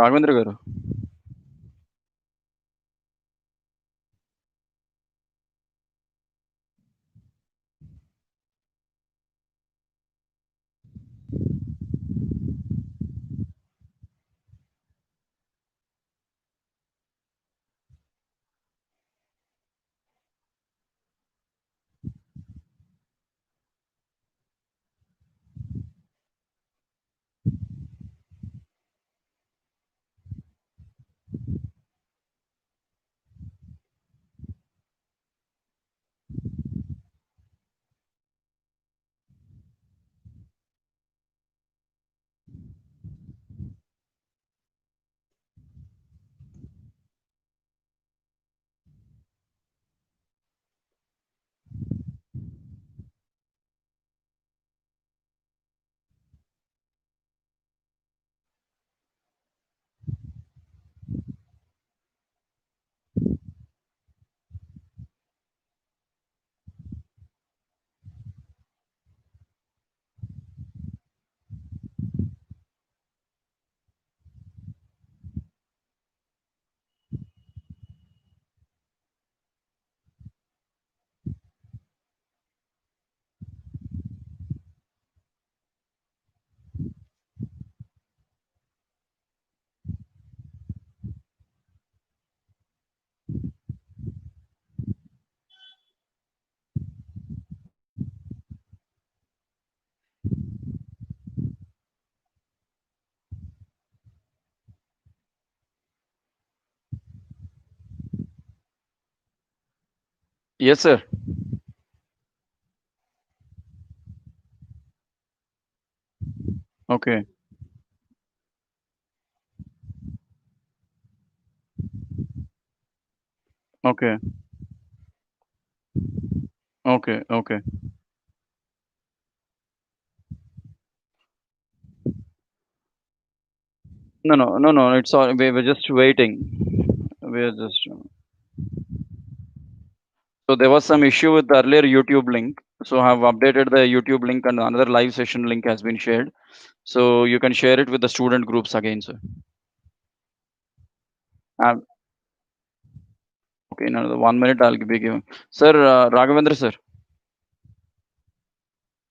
రాఘవేంద్ర గారు. Yes, sir. Okay. Okay. Okay. Okay. No, no, no, no. It's all. We were just waiting. We're just. So there was some issue with the earlier YouTube link. So I have updated the YouTube link and another live session link has been shared. So you can share it with the student groups again, sir. Okay, in another 1 minute I'll be giving. Sir, Raghavendra, sir,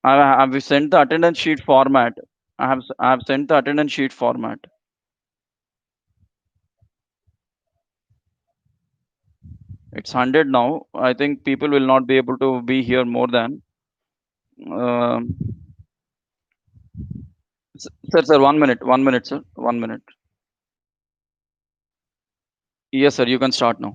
I have sent the attendance sheet format. I have sent the attendance sheet format. It's 100 now. I think people will not be able to be here more than. Um, sir, 1 minute, 1 minute, sir, 1 minute. Yes, sir, you can start now.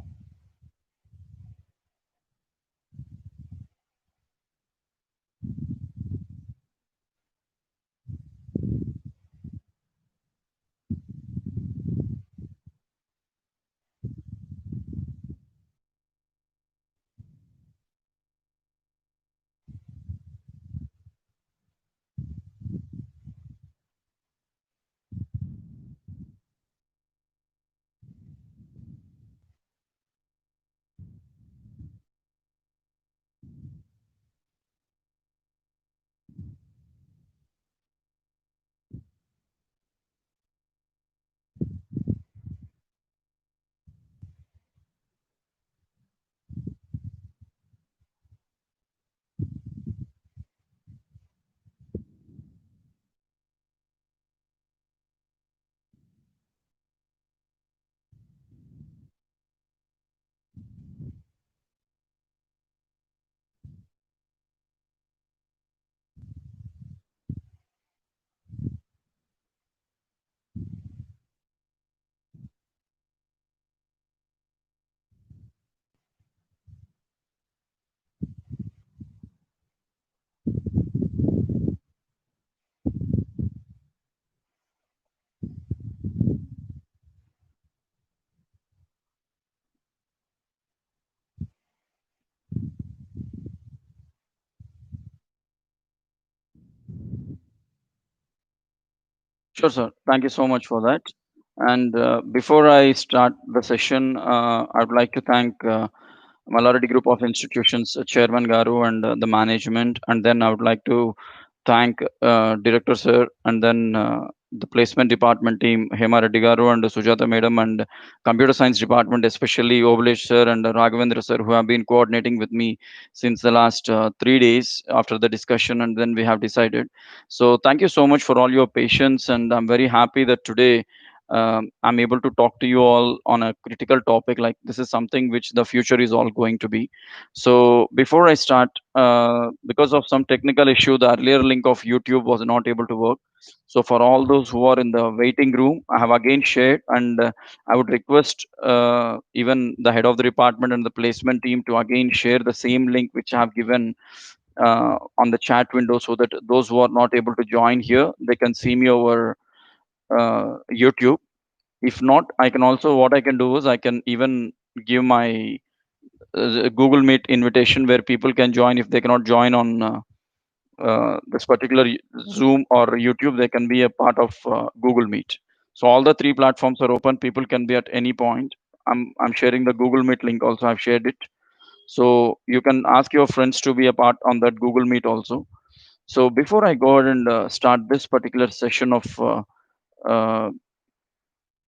Sure, sir. Thank you so much for that. And before I start the session, I would like to thank Mallarity Group of Institutions, Chairman Garu, and the management. And then I would like to thank Director Sir, and then the placement department team, Hema Reddy garu and Sujata madam, and computer science department, especially Oblesh sir and Raghavendra sir, who have been coordinating with me since the last 3 days after the discussion, and then we have decided. So thank you so much for all your patience, and I'm very happy that today I'm able to talk to you all on a critical topic. Like this is something which the future is all going to be. So before I start, because of some technical issue, the earlier link of YouTube was not able to work. So for all those who are in the waiting room, I have again shared, and I would request even the head of the department and the placement team to again share the same link which I have given on the chat window, so that those who are not able to join here, they can see me over YouTube. If not, I can also, what I can do is I can even give my Google Meet invitation where people can join. If they cannot join on this particular Zoom or YouTube, they can be a part of Google Meet. So all the three platforms are open. People can be at any point. I'm sharing the Google Meet link also. I've shared it. So you can ask your friends to be a part on that Google Meet also. So before I go ahead and start this particular session of uh,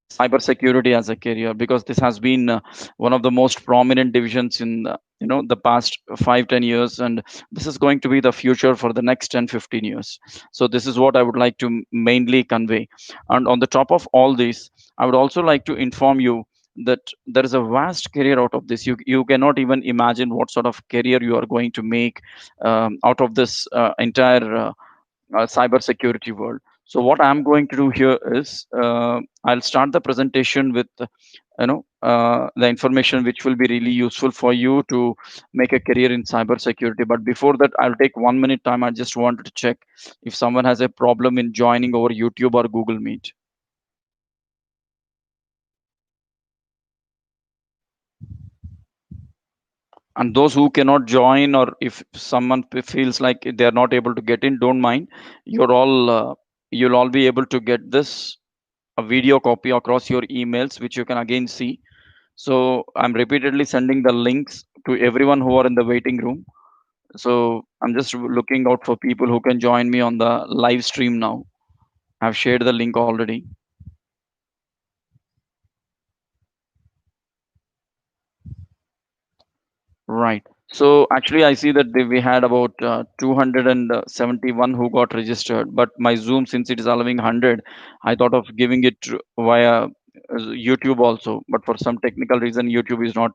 cybersecurity as a career, because this has been one of the most prominent divisions in the past 5-10 years, and this is going to be the future for the next 10-15 years. So this is what I would like to mainly convey. And on the top of all this, I would also like to inform you that there is a vast career out of this. You cannot even imagine what sort of career you are going to make out of this entire cybersecurity world. So what I'm going to do here is I'll start the presentation with the information which will be really useful for you to make a career in cybersecurity. But before that, I'll take 1 minute time. I just wanted to check if someone has a problem in joining over YouTube or Google Meet. And those who cannot join, or if someone feels like they are not able to get in, don't mind. You'll all be able to get this a video copy across your emails, which you can again see. So I'm repeatedly sending the links to everyone who are in the waiting room. So I'm just looking out for people who can join me on the live stream now. I've shared the link already. Right. So actually, I see that we had about 271 who got registered, but my Zoom, since it is allowing 100, I thought of giving it via YouTube also. But for some technical reason, YouTube is not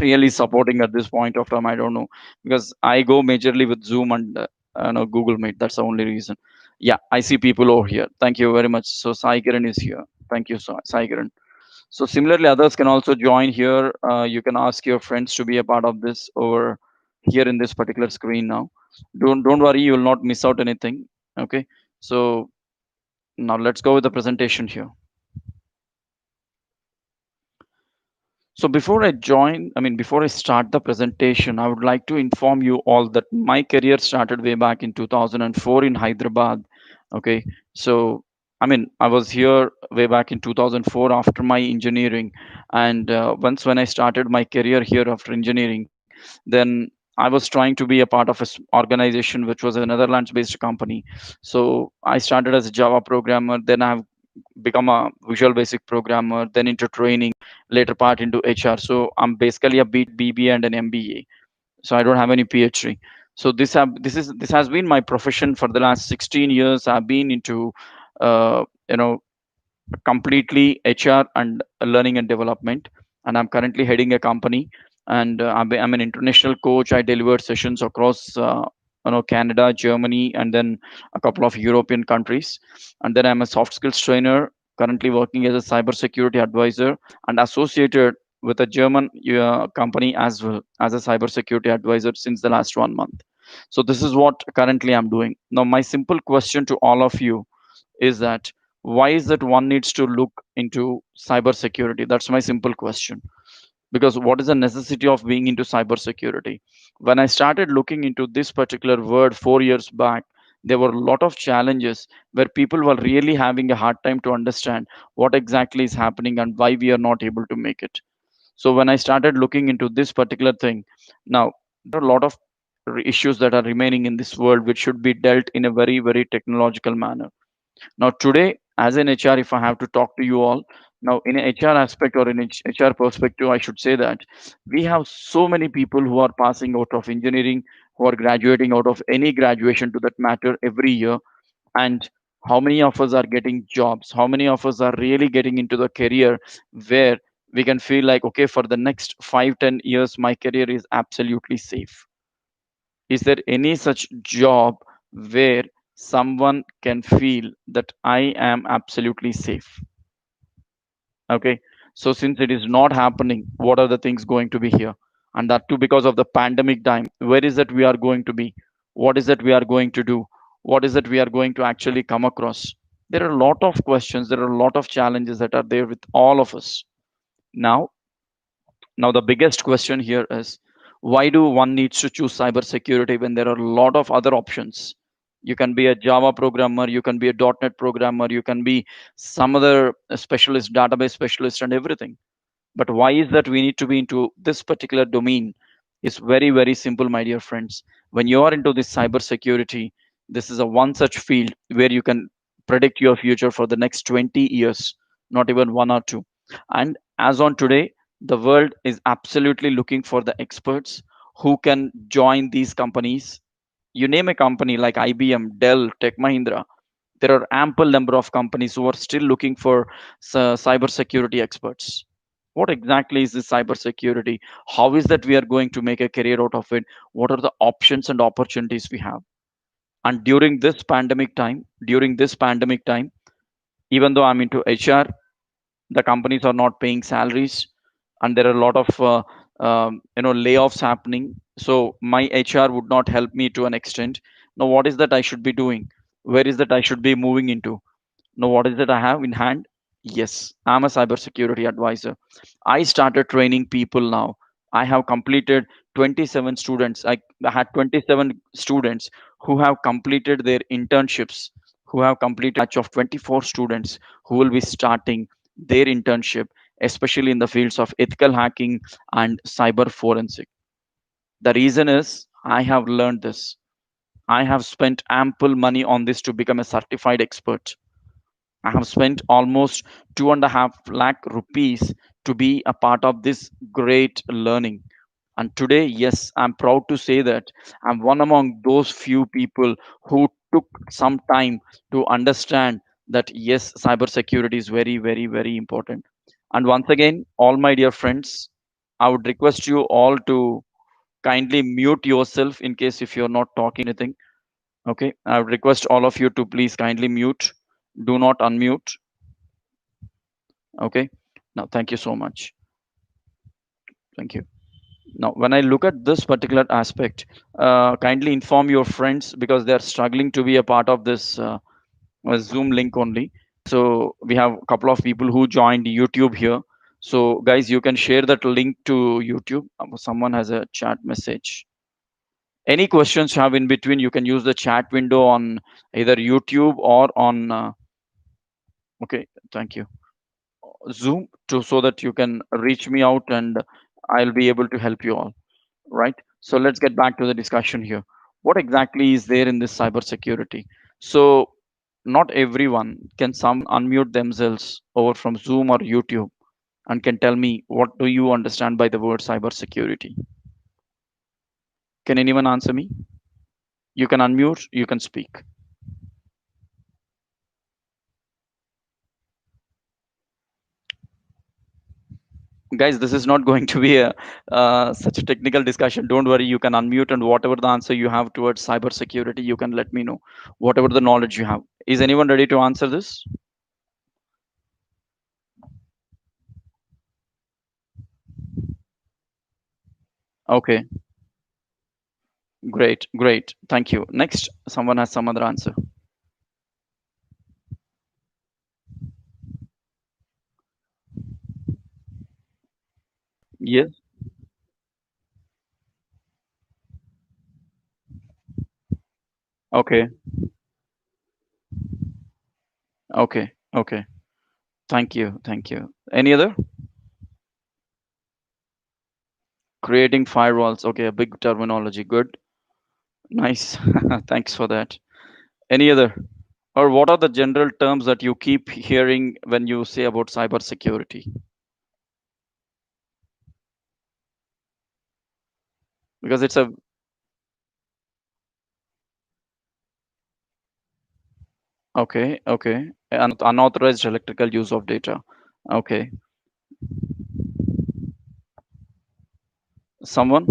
really supporting at this point of time. I don't know, because I go majorly with Zoom and no, Google Meet. That's the only reason. Yeah, I see people over here. Thank you very much. So Sai Kiran is here. Thank you, Sai Kiran. So similarly, others can also join here. You can ask your friends to be a part of this over here in this particular screen now. Don't worry, you will not miss out anything. Okay. So now let's go with the presentation here. So before I start the presentation, I would like to inform you all that my career started way back in 2004 in Hyderabad. Okay. So I was here way back in 2004 after my engineering, and once when I started my career here after engineering, then I was trying to be a part of organization which was a Netherlands-based company. So I started as a Java programmer, then I've become a Visual Basic programmer, then into training, later part into HR. So I'm basically a BBA and an MBA. So I don't have any PhD. So this has been my profession for the last 16 years. I've been into uh, you know completely HR and learning and development. And I'm currently heading a company. And I'm an international coach. I delivered sessions across Canada, Germany, and then a couple of European countries. And then I'm a soft skills trainer, currently working as a cybersecurity advisor and associated with a German company as well as a cybersecurity advisor since the last 1 month. So this is what currently I'm doing. Now, my simple question to all of you is that why is that one needs to look into cybersecurity? That's my simple question. Because what is the necessity of being into cybersecurity? When I started looking into this particular word 4 years back, there were a lot of challenges where people were really having a hard time to understand what exactly is happening and why we are not able to make it. So when I started looking into this particular thing, now there are a lot of issues that are remaining in this world which should be dealt in a very, very technological manner. Now, today, As an HR, if I have to talk to you all now in a HR aspect or in HR perspective, I should say that we have so many people who are passing out of engineering, who are graduating out of any graduation to that matter every year. And how many of us are getting jobs? How many of us are really getting into the career where we can feel like, okay, for the next 5, 10 years, my career is absolutely safe? Is there any such job where someone can feel that I am absolutely safe? Okay. So since it is not happening, what are the things going to be here? And that too because of the pandemic time. Where is it we are going to be? What is it we are going to do? What is it we are going to actually come across? There are a lot of questions, there are a lot of challenges that are there with all of us. Now, now the biggest question here is, why do one needs to choose cybersecurity when there are a lot of other options? You can be a Java programmer, you can be a .NET programmer, you can be some other specialist, database specialist, and everything. But why is that we need to be into this particular domain? Is very, very simple, my dear friends. When you are into this cybersecurity, this is a one such field where you can predict your future for the next 20 years, not even one or two. And as on today, the world is absolutely looking for the experts who can join these companies. You name a company like IBM, Dell, Tech Mahindra, there are ample number of companies who are still looking for cybersecurity experts. What exactly is this cybersecurity? How is that we are going to make a career out of it? What are the options and opportunities we have? And during this pandemic time, even though I'm into HR, the companies are not paying salaries, and there are a lot of layoffs happening. So my HR would not help me to an extent. Now, what is that I should be doing? Where is that I should be moving into? Now, what is it I have in hand? Yes, I'm a cybersecurity advisor. I started training people now. I have completed 27 students. I had 27 students who have completed their internships, who have completed batch of 24 students who will be starting their internship, especially in the fields of ethical hacking and cyber forensic. The reason is I have learned this. I have spent ample money on this to become a certified expert. I have spent almost 2.5 lakh rupees to be a part of this great learning. And today, yes, I'm proud to say that I'm one among those few people who took some time to understand that yes, cybersecurity is very, very, very important. And once again, all my dear friends, I would request you all to kindly mute yourself in case if you're not talking anything. Okay, I would request all of you to please kindly mute. Do not unmute. Okay. Now, thank you so much. Thank you. Now, when I look at this particular aspect, kindly inform your friends because they are struggling to be a part of this Zoom link only. So we have a couple of people who joined YouTube here. So, guys, you can share that link to YouTube. Someone has a chat message. Any questions you have in between, you can use the chat window on either YouTube or on. Okay, thank you. Zoom to so that you can reach me out and I'll be able to help you all. Right. So let's get back to the discussion here. What exactly is there in this cybersecurity? So not everyone can someone unmute themselves over from Zoom or YouTube and can tell me what do you understand by the word cybersecurity? Can anyone answer me? You can unmute, you can speak. Guys, this is not going to be a such a technical discussion. Don't worry, you can unmute and whatever the answer you have towards cybersecurity, you can let me know. Whatever the knowledge you have. Is anyone ready to answer this? Okay, great, great. Thank you. Next, someone has some other answer. Yes. Okay. Okay. Okay. Thank you. Thank you. Any other? Creating firewalls. Okay, a big terminology. Good. Nice. Thanks for that. Any other? Or what are the general terms that you keep hearing when you say about cybersecurity? Because it's a okay, okay, unauthorized electrical use of data. Okay, someone.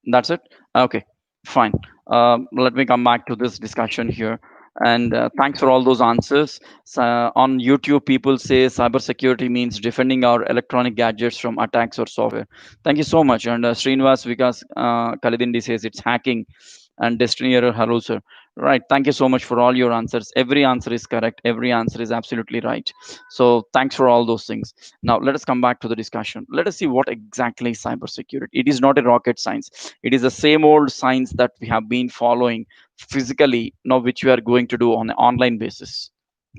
That's it. Okay, fine. Let me come back to this discussion here. And thanks for all those answers. So, on YouTube, people say cybersecurity means defending our electronic gadgets from attacks or software. Thank you so much. And Srinivas Vikas Kalidindi says it's hacking, and Destiny Error hello sir. Right. Thank you so much for all your answers. Every answer is correct. Every answer is absolutely right. So thanks for all those things. Now let us come back to the discussion. Let us see what exactly is cybersecurity. It is not a rocket science. It is the same old science that we have been following physically, now which we are going to do on an online basis.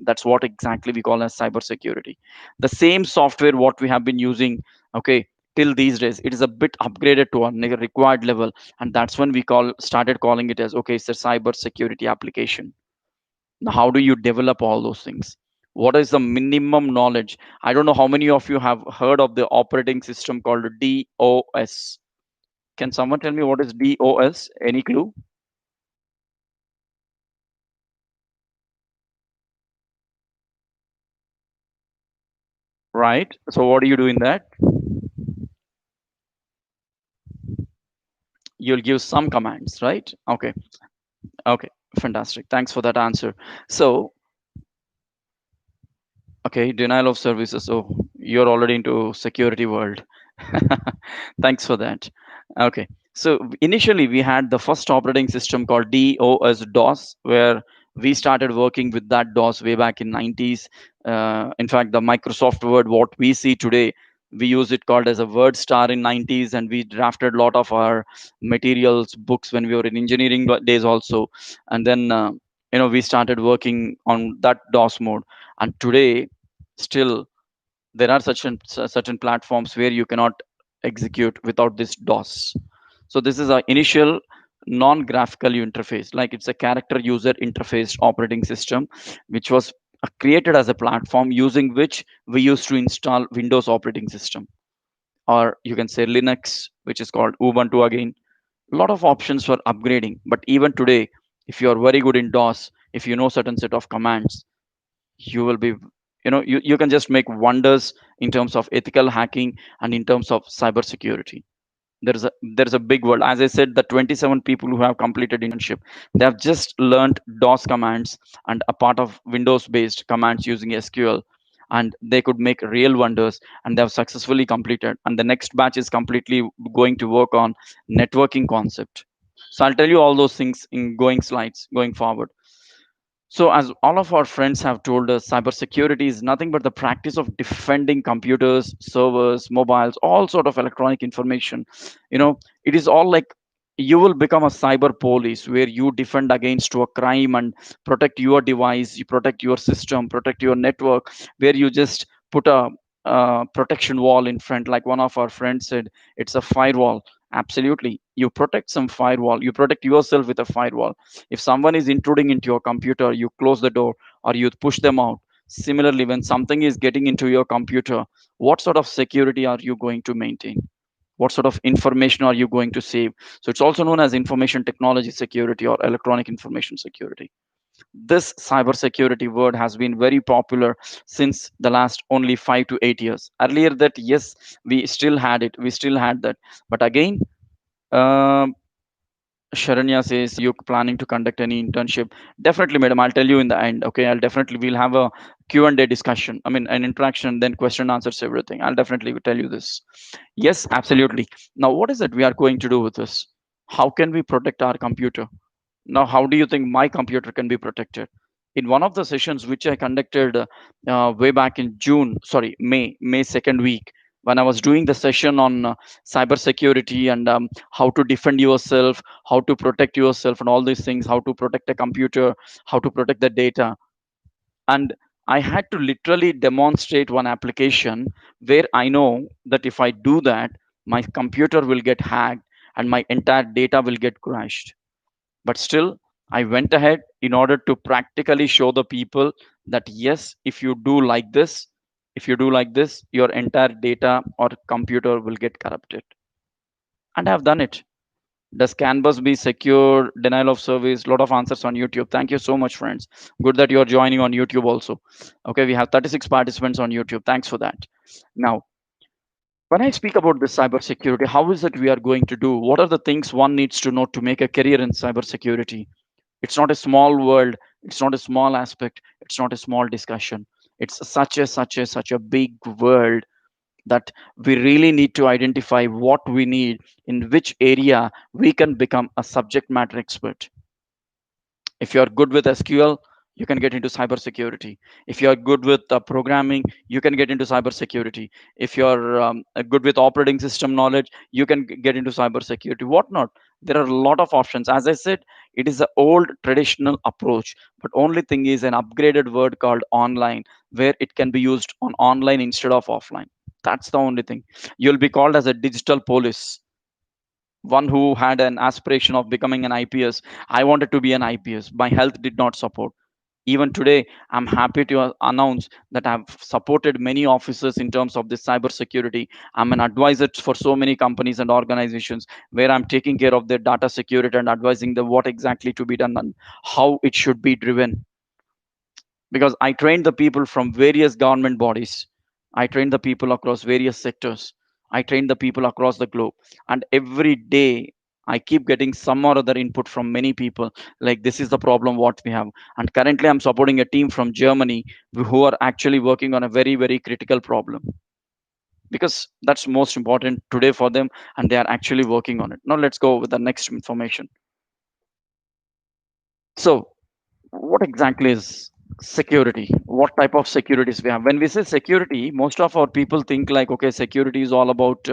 That's what exactly we call as cybersecurity. The same software what we have been using, okay, till these days, it is a bit upgraded to a required level, and that's when we call started calling it as okay, it's a cyber security application. Now, how do you develop all those things? What is the minimum knowledge? I don't know how many of you have heard of the operating system called DOS. Can someone tell me what is DOS? Any clue? Right. So what do you do in that? You'll give some commands, right? Okay. Okay. Fantastic. Thanks for that answer. So, okay, denial of services. Oh, you're already into security world. Thanks for that. Okay. So initially we had the first operating system called DOS, where we started working with that DOS way back in 90s. In fact, the Microsoft Word, what we see today, we use it called as a Word Star in 90s, and we drafted a lot of our materials, books when we were in engineering days also. And then, we started working on that DOS mode. And today, still there are certain platforms where you cannot execute without this DOS. So this is our initial non-graphical interface, like it's a character user interface operating system, which was created as a platform using which we used to install Windows operating system, or you can say Linux, which is called Ubuntu again. A lot of options for upgrading, but even today, if you are very good in DOS, if you know certain set of commands, you will be, you can just make wonders in terms of ethical hacking and in terms of cyber security. There's a big world. As I said, the 27 people who have completed internship, they have just learned DOS commands and a part of Windows based commands using SQL, and they could make real wonders, and they have successfully completed, and the next batch is completely going to work on networking concept. So I'll tell you all those things in going slides going forward. So, as all of our friends have told us, cybersecurity is nothing but the practice of defending computers, servers, mobiles, all sort of electronic information. It is all like you will become a cyber police where you defend against to a crime and protect your device, you protect your system, protect your network, where you just put a protection wall in front. Like one of our friends said, it's a firewall. Absolutely, you protect some firewall. You protect yourself with a firewall. If someone is intruding into your computer, you close the door or you push them out. Similarly, when something is getting into your computer, what sort of security are you going to maintain? What sort of information are you going to save? So it's also known as information technology security or electronic information security. This cybersecurity word has been very popular since the last only 5 to 8 years. Earlier, that yes, we still had it, we still had that, but again, um, Sharanya says, "You planning to conduct any internship?" Definitely, madam. I'll tell you in the end. Okay, I'll definitely we'll have a Q&A discussion. I mean, an interaction, then question answers everything. I'll definitely tell you this. Yes, absolutely. Now, what is it we are going to do with this? How can we protect our computer? Now, how do you think my computer can be protected? In one of the sessions which I conducted way back in June, sorry, May second week, when I was doing the session on cybersecurity and how to defend yourself, how to protect yourself, and all these things, how to protect a computer, how to protect the data, and I had to literally demonstrate one application where I know that if I do that, my computer will get hacked, and my entire data will get crashed. But still, I went ahead in order to practically show the people that yes, if you do like this, if you do like this, your entire data or computer will get corrupted. And I've done it. Does Canvas be secure? Denial of service? Lot of answers on YouTube. Thank you so much, friends. Good that you're joining on YouTube also. Okay, we have 36 participants on YouTube. Thanks for that. Now, when I speak about this cybersecurity, how is it we are going to do? What are the things one needs to know to make a career in cybersecurity? It's not a small world. It's not a small aspect. It's not a small discussion. It's such a big world that we really need to identify what we need, in which area we can become a subject matter expert. If you're good with SQL, you can get into cybersecurity. If you're good with programming, you can get into cybersecurity. If you're good with operating system knowledge, you can get into cybersecurity. What not? There are a lot of options. As I said, it is the old traditional approach, but only thing is an upgraded word called online, where it can be used on online instead of offline. That's the only thing. You'll be called as a digital police, one who had an aspiration of becoming an IPS. I wanted to be an IPS. My health did not support. Even today, I'm happy to announce that I've supported many officers in terms of this cybersecurity. I'm an advisor for so many companies and organizations where I'm taking care of their data security and advising them what exactly to be done and how it should be driven, because I trained the people from various government bodies. I trained the people across various sectors. I trained the people across the globe. And every day, I keep getting some or other input from many people. Like, this is the problem what we have. And currently, I'm supporting a team from Germany who are actually working on a very, very critical problem, because that's most important today for them, and they are actually working on it. Now, let's go with the next information. So, what exactly is security? What type of securities we have? When we say security, most of our people think like, okay, security is all about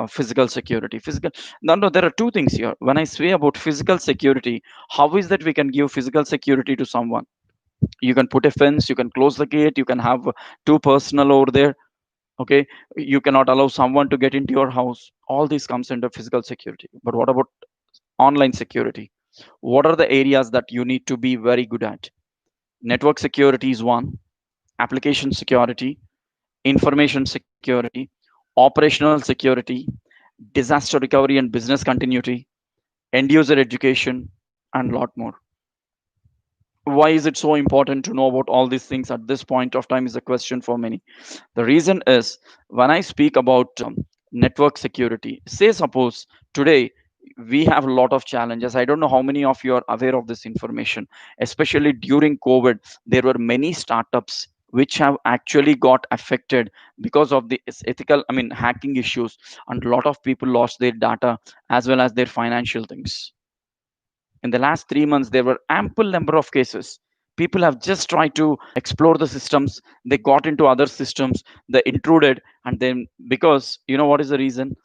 physical security. Physical. No, there are two things here. When I say about physical security, how is that we can give physical security to someone? You can put a fence, you can close the gate, you can have two personnel over there. Okay, you cannot allow someone to get into your house. All this comes under physical security. But what about online security? What are the areas that you need to be very good at? Network security is one, application security, information security, operational security, disaster recovery and business continuity, end user education, and a lot more. Why is it so important to know about all these things at this point of time is a question for many. The reason is, when I speak about network security, say suppose today we have a lot of challenges. I don't know how many of you are aware of this information. Especially during COVID, there were many startups which have actually got affected because of the ethical, I mean, hacking issues, and a lot of people lost their data as well as their financial things. In the last 3 months, there were ample number of cases. People have just tried to explore the systems. They got into other systems, they intruded, and then, because you know what is the reason?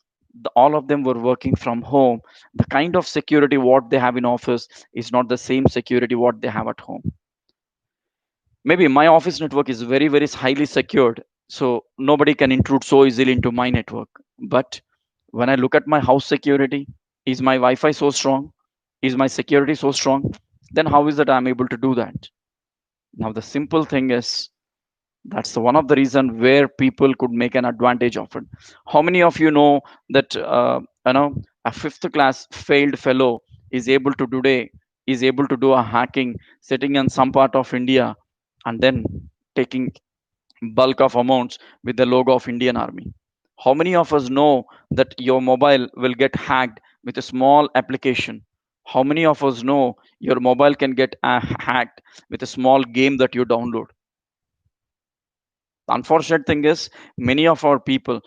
All of them were working from home. The kind of security what they have in office is not the same security what they have at home. Maybe my office network is very, very highly secured, so nobody can intrude so easily into my network. But when I look at my house security, is my Wi-Fi so strong? Is my security so strong? Then how is that I'm able to do that? Now the simple thing is, that's the one of the reason where people could make an advantage of it. How many of you know that a fifth class failed fellow is able to today is able to do a hacking sitting in some part of India, and then taking bulk of amounts with the logo of Indian Army? How many of us know that your mobile will get hacked with a small application? How many of us know your mobile can get hacked with a small game that you download? The unfortunate thing is, many of our people,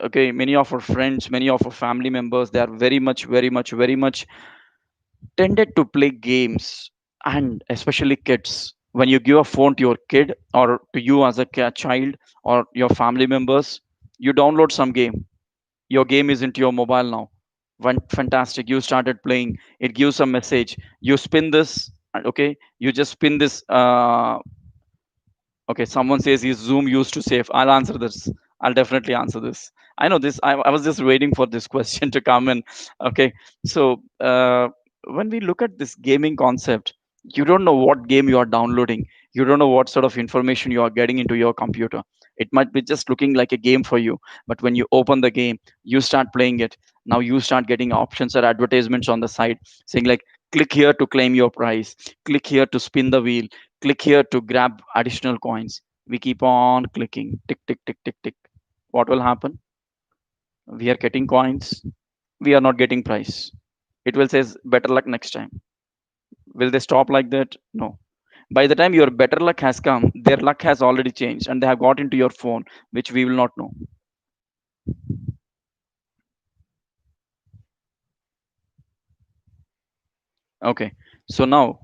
okay, many of our friends, many of our family members, they are very much, very much, very much tended to play games, and especially kids. When you give a phone to your kid or to you as a child or your family members, you download some game. Your game is into your mobile now. Fantastic. You started playing. It gives a message. You spin this. Okay. You just spin this. Okay. Someone says is Zoom used to save. I'll answer this. I'll definitely answer this. I know this. I was just waiting for this question to come in. Okay, so when we look at this gaming concept, you don't know what game you are downloading. You don't know what sort of information you are getting into your computer. It might be just looking like a game for you, but when you open the game, you start playing it. Now you start getting options or advertisements on the side saying like, click here to claim your prize, click here to spin the wheel, click here to grab additional coins. We keep on clicking, tick, tick, tick, tick, tick. What will happen? We are getting coins, we are not getting price. It will says better luck next time. Will they stop like that? No. By the time your better luck has come, their luck has already changed and they have got into your phone, which we will not know. Okay, so now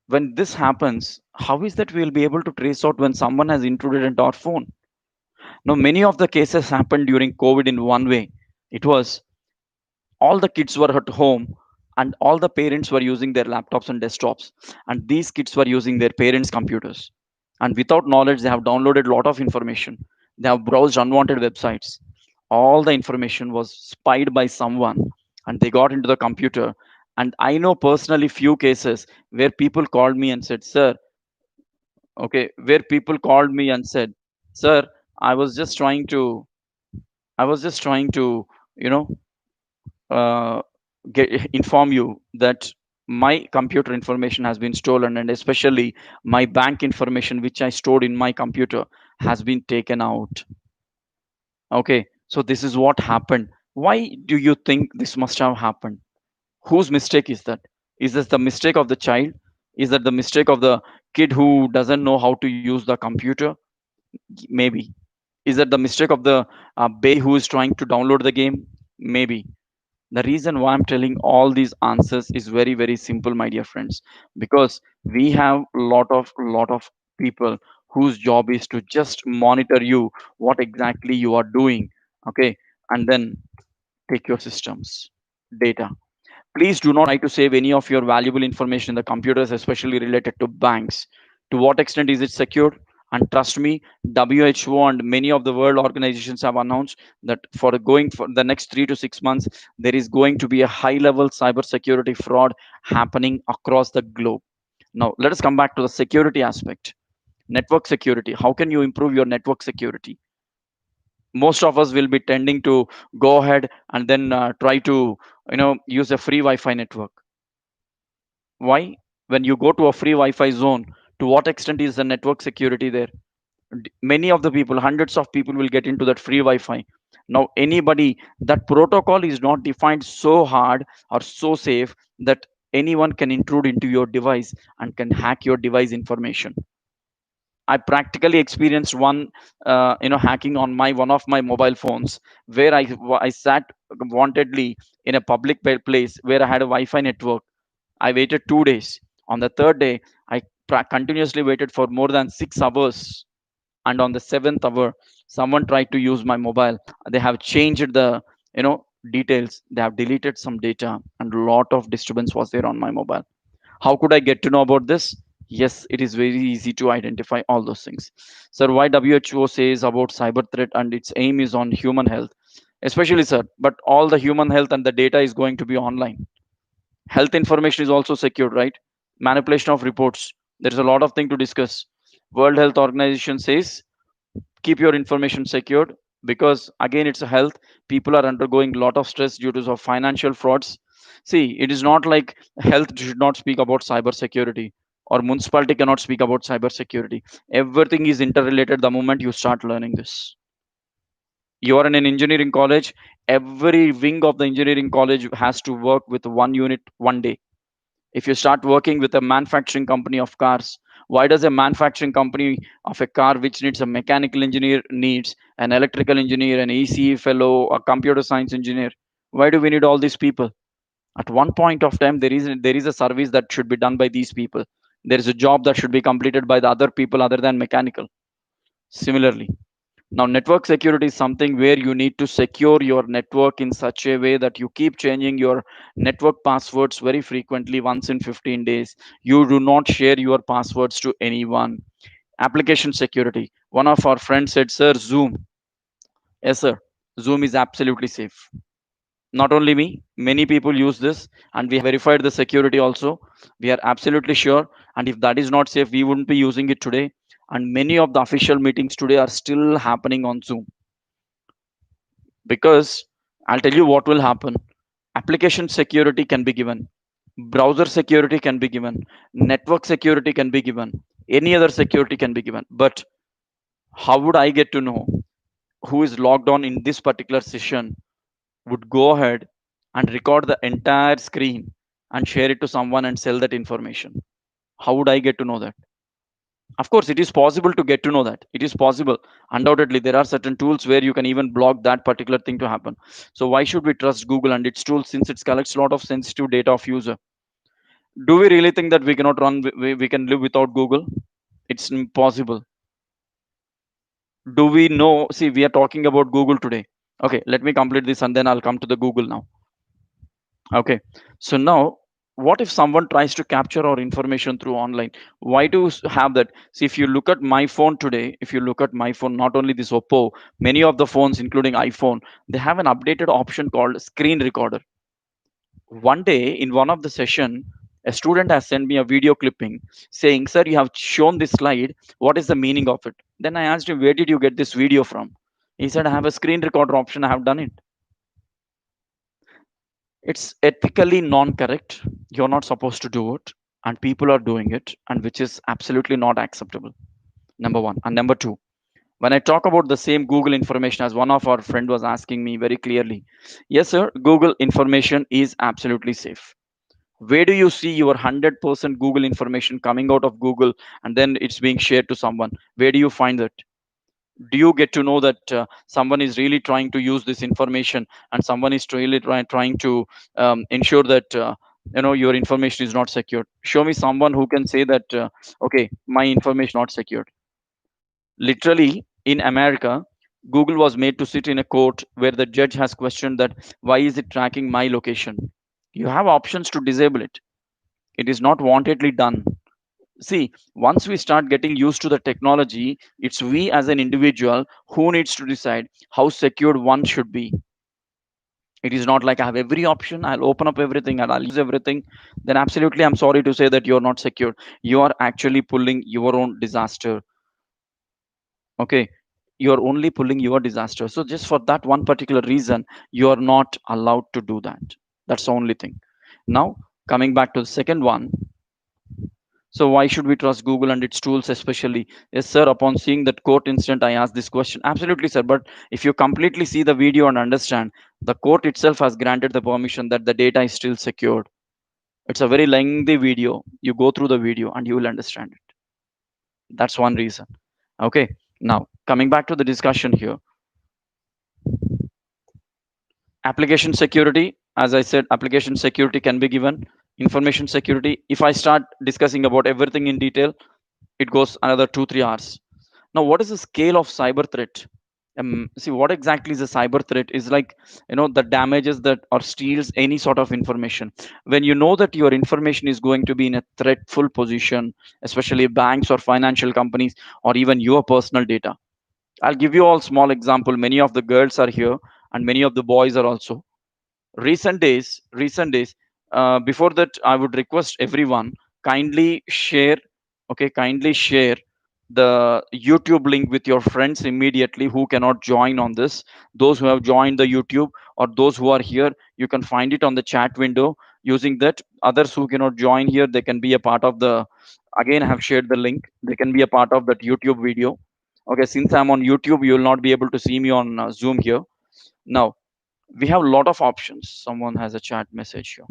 when this happens, how is that we'll be able to trace out when someone has intruded into our phone? Now many of the cases happened during COVID in one way. It was all the kids were at home and all the parents were using their laptops and desktops, and these kids were using their parents computers, and without knowledge they have downloaded a lot of information. They have browsed unwanted websites. All the information was spied by someone, and they got into the computer. And I know personally few cases where people called me and said, sir, okay, where people called me and said, sir, i was just trying to I was just trying to you know uh, inform you that my computer information has been stolen, and especially my bank information which I stored in my computer has been taken out. Okay, so this is what happened. Why do you think this must have happened? Whose mistake is that? Is this the mistake of the child? Is that the mistake of the kid who doesn't know how to use the computer? Maybe. Is that the mistake of the bay who is trying to download the game? Maybe. The reason why I'm telling all these answers is very very simple, my dear friends, because we have lot of people whose job is to just monitor you, what exactly you are doing. Okay, and then take your systems data. Please do not try to save any of your valuable information in the computers, especially related to banks. To what extent is it secured? And trust me, WHO and many of the world organizations have announced that for going for the next 3 to 6 months, there is going to be a high level cybersecurity fraud happening across the globe. Now, let us come back to the security aspect. Network security. How can you improve your network security? Most of us will be tending to go ahead and then try to use a free Wi-Fi network. Why? When you go to a free Wi-Fi zone, to what extent is the network security there? Many of the people, hundreds of people will get into that free Wi-Fi. Now anybody, that protocol is not defined so hard or so safe that anyone can intrude into your device and can hack your device information. I practically experienced one, hacking on my one of my mobile phones, where I sat wantedly in a public place where I had a Wi-Fi network. I waited 2 days. On the third day, I continuously waited for more than 6 hours. And on the seventh hour, someone tried to use my mobile. They have changed the, details. They have deleted some data, and a lot of disturbance was there on my mobile. How could I get to know about this? Yes, it is very easy to identify all those things. Sir, why WHO says about cyber threat and its aim is on human health? Especially, sir, but all the human health and the data is going to be online. Health information is also secured, right? Manipulation of reports. There is a lot of thing to discuss. World Health Organization says keep your information secured, because again it's a health. People are undergoing a lot of stress due to of financial frauds. See, it is not like health should not speak about cyber security, or municipality cannot speak about cyber security. Everything is interrelated the moment you start learning this. You are in an engineering college, every wing of the engineering college has to work with one unit one day. If you start working with a manufacturing company of cars, why does a manufacturing company of a car which needs a mechanical engineer needs an electrical engineer, an ECE fellow, a computer science engineer? Why do we need all these people? At one point of time, there is a service that should be done by these people. There is a job that should be completed by the other people other than mechanical. Similarly, now, network security is something where you need to secure your network in such a way that you keep changing your network passwords very frequently, once in 15 days. You do not share your passwords to anyone. Application security. One of our friends said, sir, Zoom. Yes, sir. Zoom is absolutely safe. Not only me, many people use this, and we have verified the security also. We are absolutely sure. And if that is not safe, we wouldn't be using it today. And many of the official meetings today are still happening on Zoom, because I'll tell you what will happen. Application security can be given, browser security can be given, network security can be given, any other security can be given. But how would I get to know who is logged on in this particular session would go ahead and record the entire screen and share it to someone and sell that information? How would I get to know that? Of course, it is possible to get to know that. It is possible. Undoubtedly, there are certain tools where you can even block that particular thing to happen. So why should we trust Google and its tools, since it collects a lot of sensitive data of user? Do we really think that we cannot run? We can live without Google? It's impossible. Do we know? See, we are talking about Google today. Okay, let me complete this and then I'll come to the Google now. Okay, so now what if someone tries to capture our information through online? Why do have that? See, if you look at my phone today, if you look at my phone, not only this Oppo, many of the phones, including iPhone, they have an updated option called screen recorder. One day in one of the session, a student has sent me a video clipping saying, "Sir, you have shown this slide. What is the meaning of it?" Then I asked him, "Where did you get this video from?" He said, "I have a screen recorder option. I have done it." It's ethically non-correct. You're not supposed to do it, and people are doing it, and which is absolutely not acceptable. Number one. And number two, when I talk about the same Google information, as one of our friend was asking me very clearly, yes, sir, Google information is absolutely safe. Where do you see your 100% Google information coming out of Google and then it's being shared to someone? Where do you find that? Do you get to know that someone is really trying to use this information, and someone is really trying to ensure that your information is not secured? Show me someone who can say that, okay, my information not secured. Literally in America, Google was made to sit in a court where the judge has questioned that, why is it tracking my location? You have options to disable it. It is not wantedly done. See, once we start getting used to the technology, it's we as an individual who needs to decide how secured one should be. It is not like I have every option, I'll open up everything and I'll use everything. Then absolutely, I'm sorry to say that you're not secured. You are actually pulling your own disaster. Okay, you're only pulling your disaster. So just for that one particular reason, you are not allowed to do that. That's the only thing. Now, coming back to the second one, so why should we trust Google and its tools especially? Yes, sir. Upon seeing that court incident, I asked this question. Absolutely, sir. But if you completely see the video and understand, the court itself has granted the permission that the data is still secured. It's a very lengthy video. You go through the video and you will understand it. That's one reason. Okay. Now, coming back to the discussion here, application security. As I said, application security can be given. Information security. If I start discussing about everything in detail, it goes another 2 3 hours. Now, what is the scale of cyber threat? See, what exactly is a cyber threat? Is like, the damages that or steals any sort of information. When you know that your information is going to be in a threatful position, especially banks or financial companies, or even your personal data. I'll give you all small example. Many of the girls are here, and many of the boys are also. Recent days, before that, I would request everyone, kindly share, okay, kindly share the YouTube link with your friends immediately who cannot join on this. Those who have joined the YouTube, or those who are here, you can find it on the chat window. Using that, others who cannot join here, they can be a part of the, again, I have shared the link, they can be a part of that YouTube video. Okay, since I'm on YouTube, you will not be able to see me on Zoom here. Now, we have a lot of options. Someone has a chat message here.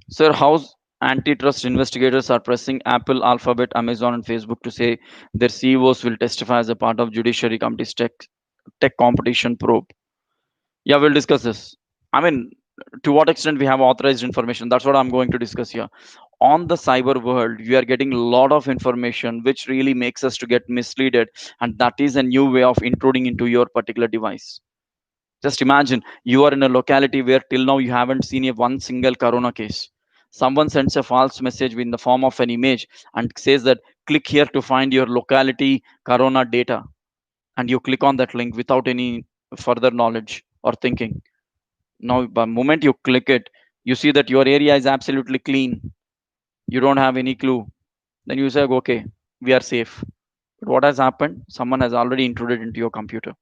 Sir, how's antitrust investigators are pressing Apple, Alphabet, Amazon, and Facebook to say their CEOs will testify as a part of Judiciary Committee's tech competition probe? Yeah, we'll discuss this. I mean, to what extent we have authorized information? That's what I'm going to discuss here. On the cyber world, we are getting a lot of information which really makes us to get misleaded, and that is a new way of intruding into your particular device. Just imagine you are in a locality where till now you haven't seen a one single corona case. Someone sends a false message in the form of an image and says that click here to find your locality corona data. and you click on that link without any further knowledge or thinking. Now, the moment you click it, you see that your area is absolutely clean. You don't have any clue. Then you say, okay, we are safe. But what has happened? Someone has already intruded into your computer.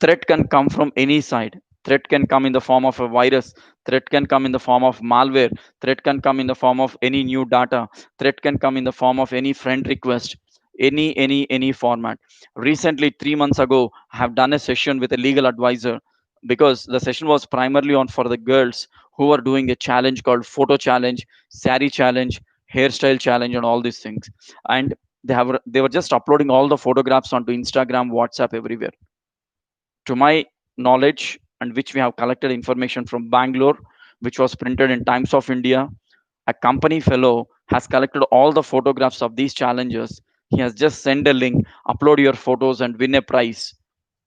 Threat can come from any side. Threat can come in the form of a virus. Threat can come in the form of malware. Threat can come in the form of any new data. Threat can come in the form of any friend request. Any format. Recently, 3 months ago, I have done a session with a legal advisor, because the session was primarily on for the girls who are doing a challenge called photo challenge, sari challenge, hairstyle challenge, and all these things. And they were just uploading all the photographs onto Instagram, WhatsApp, everywhere. To my knowledge, and which we have collected information from Bangalore, which was printed in Times of India, a company fellow has collected all the photographs of these challenges. He has just sent a link, upload your photos and win a prize.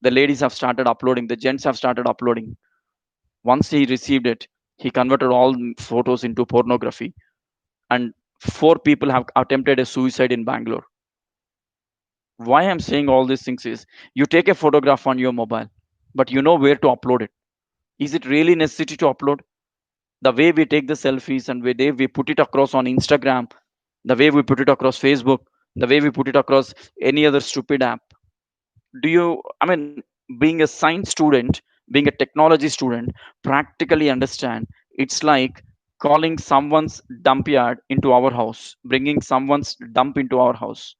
The ladies have started uploading, the gents have started uploading. Once he received it, he converted all photos into pornography, and four people have attempted a suicide in Bangalore. Why I'm saying all these things is, you take a photograph on your mobile, but you know where to upload it. Is it really necessary to upload? The way we take the selfies and the way we put it across on Instagram, the way we put it across Facebook, the way we put it across any other stupid app. Do you, I mean, being a science student, being a technology student, practically understand, it's like calling someone's dump yard into our house, bringing someone's dump into our house.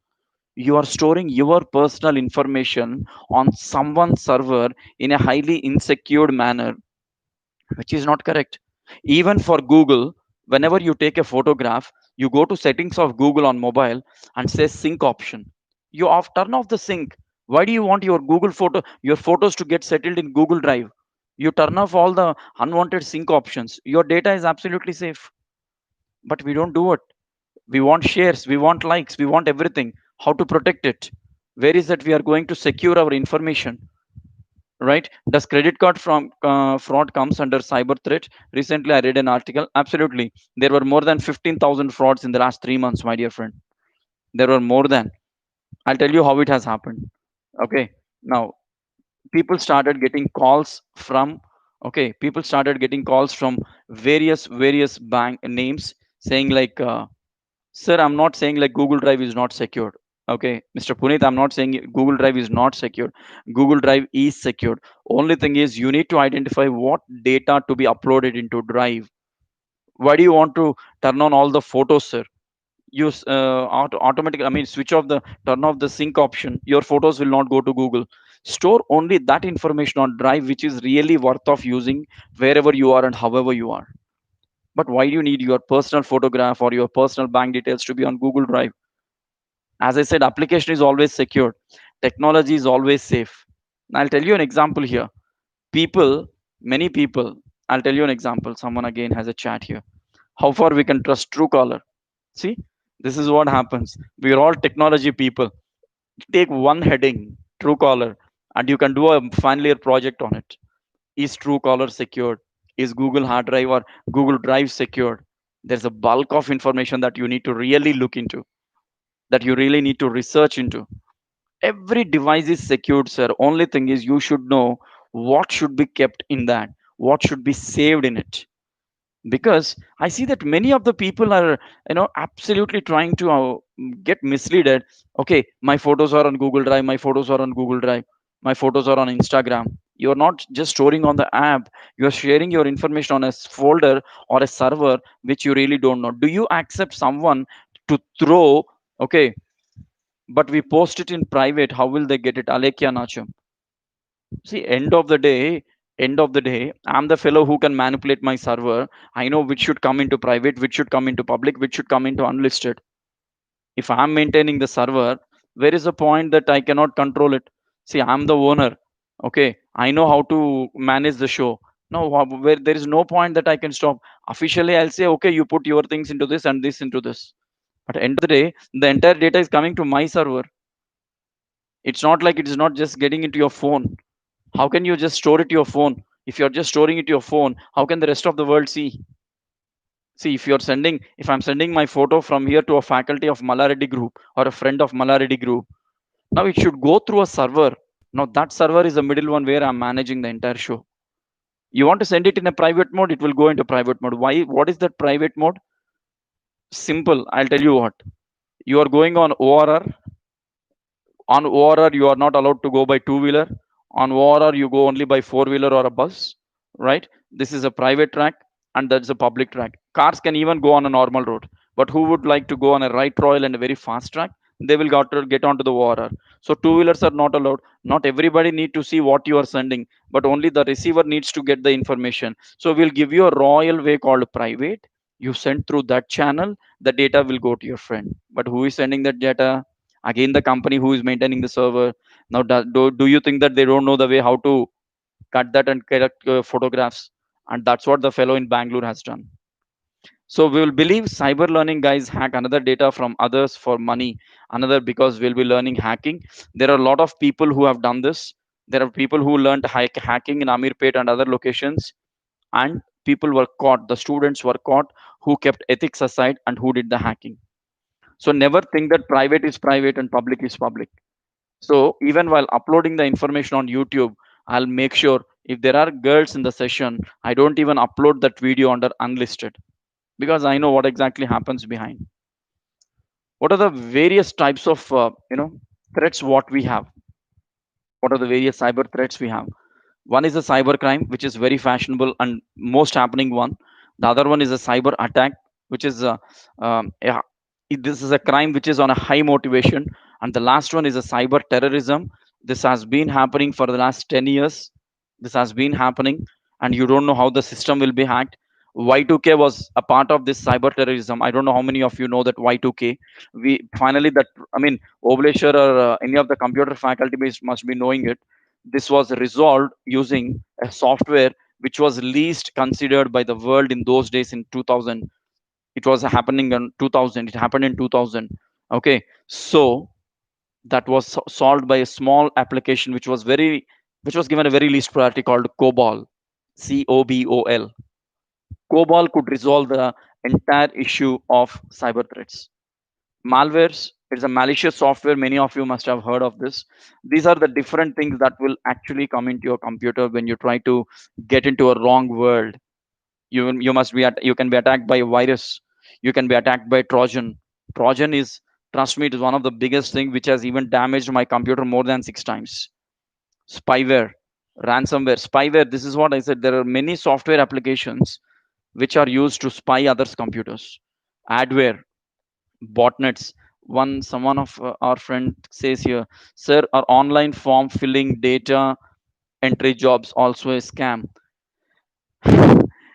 You are storing your personal information on someone's server in a highly insecure manner, which is not correct. Even for Google, whenever you take a photograph, you go to settings of Google on mobile and say sync option. You off turn off the sync. Why do you want your your photos to get settled in Google Drive? You turn off all the unwanted sync options. Your data is absolutely safe. But we don't do it. We want shares, we want likes, we want everything. How to protect it? Where is that we are going to secure our information? Right? Does credit card from fraud comes under cyber threat? Recently I read an article. Absolutely, there were more than 15,000 frauds in the last 3 months, my dear friend. There were more than. I'll tell you how it has happened. Okay, now people started getting calls from, okay, people started getting calls from various bank names, saying like, sir, I'm not saying like Google Drive is not secured. Okay, Mr. Puneet, I'm not saying Google Drive is not secured. Google Drive is secured. Only thing is, you need to identify what data to be uploaded into Drive. Why do you want to turn on all the photos, sir? Use automatically. I mean, switch off the turn off the sync option. Your photos will not go to Google. Store only that information on Drive, which is really worth of using wherever you are and however you are. But why do you need your personal photograph or your personal bank details to be on Google Drive? As I said, application is always secured, technology is always safe. I'll tell you an example here. People, many people, I'll tell you an example. Someone again has a chat here. How far we can trust Truecaller? See, this is what happens. We are all technology people. Take one heading, Truecaller, and you can do a final year project on it. Is Truecaller secured? Is Google hard drive or Google Drive secured? There's a bulk of information that you need to really look into, that you really need to research into. Every device is secured, sir. Only thing is, you should know what should be kept in that, what should be saved in it. Because I see that many of the people are, absolutely trying to get misleaded. Okay, my photos are on Google Drive, my photos are on Google Drive, my photos are on Instagram. You're not just storing on the app, you're sharing your information on a folder or a server which you really don't know. Do you accept someone to throw, okay, but we post it in private? How will they get it? Alekia Nachum. See, end of the day, I'm the fellow who can manipulate my server. I know which should come into private, which should come into public, which should come into unlisted. If I'm maintaining the server, where is the point that I cannot control it? See, I'm the owner. Okay, I know how to manage the show. No, where there is no point that I can stop. Officially, I'll say, okay, you put your things into this and this into this. But end of the day, the entire data is coming to my server. It's not like it is not just getting into your phone. How can you just store it to your phone? If you're just storing it to your phone, how can the rest of the world see? See, if I'm sending my photo from here to a faculty of Malareddy group or a friend of Malareddy group, now it should go through a server. Now that server is the middle one where I'm managing the entire show. You want to send it in a private mode, it will go into private mode. Why? What is that private mode? Simple. I'll tell you what. You are going on ORR. On ORR, you are not allowed to go by two-wheeler. On ORR, you go only by four-wheeler or a bus, right? This is a private track, and that's a public track. Cars can even go on a normal road, but who would like to go on a right royal and a very fast track? They will got to get onto the ORR. So two-wheelers are not allowed. Not everybody need to see what you are sending, but only the receiver needs to get the information. So we'll give you a royal way called private. You send through that channel, the data will go to your friend. But who is sending that data? Again, the company who is maintaining the server. Now do you think that they don't know the way how to cut that and correct photographs? And that's what the fellow in Bangalore has done. So we will believe cyber learning guys hack another data from others for money, another because we'll be learning hacking. There are a lot of people who have done this. There are people who learned hacking in Amirpet and other locations, and people were caught, the students were caught, who kept ethics aside and who did the hacking. So never think that private is private and public is public. So even while uploading the information on YouTube, I'll make sure if there are girls in the session, I don't even upload that video under unlisted, because I know what exactly happens behind. What are the various types of threats what we have? What are the various cyber threats we have? One is a cyber crime, which is very fashionable and most happening one. The other one is a cyber attack, which is yeah, this is a crime which is on a high motivation. And the last one is a cyber terrorism. This has been happening for the last 10 years. This has been happening, and you don't know how the system will be hacked. Y2K was a part of this cyber terrorism. I don't know how many of you know that Y2K. We finally that I mean, Oblesher or any of the computer faculty must be knowing it. This was resolved using a software which was least considered by the world in those days in 2000. It was happening in 2000. It happened in 2000. Okay, so that was solved by a small application which was given a very least priority called COBOL. COBOL. COBOL could resolve the entire issue of cyber threats. Malwares, it's a malicious software. Many of you must have heard of this. These are the different things that will actually come into your computer when you try to get into a wrong world. You must be you can be attacked by a virus. You can be attacked by Trojan. Trojan is, trust me, it is one of the biggest thing which has even damaged my computer more than 6 times. Spyware, ransomware, spyware. This is what I said. There are many software applications which are used to spy others' computers. Adware, botnets. Someone of our friend says here, sir, are online form filling data entry jobs also a scam?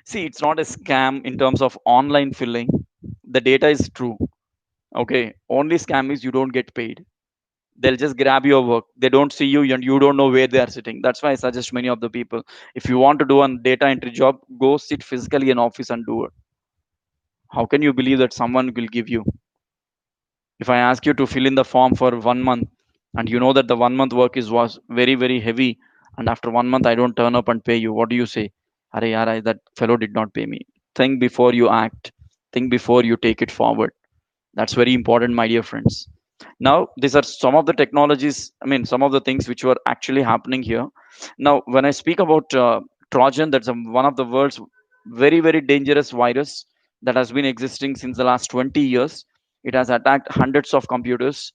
See, it's not a scam in terms of online filling. The data is true. Okay, only scam is you don't get paid. They'll just grab your work. They don't see you and you don't know where they are sitting. That's why I suggest many of the people, if you want to do a data entry job, go sit physically in office and do it. How can you believe that someone will give you? If I ask you to fill in the form for 1 month, and you know that the 1 month work is was very very heavy, and after 1 month I don't turn up and pay you, what do you say? Arey yaar, that fellow did not pay me. Think before you act. Think before you take it forward. That's very important, my dear friends. Now, these are some of the technologies, I mean, some of the things which were actually happening here. Now, when I speak about Trojan, that's one of the world's very, very dangerous virus that has been existing since the last 20 years. It has attacked hundreds of computers.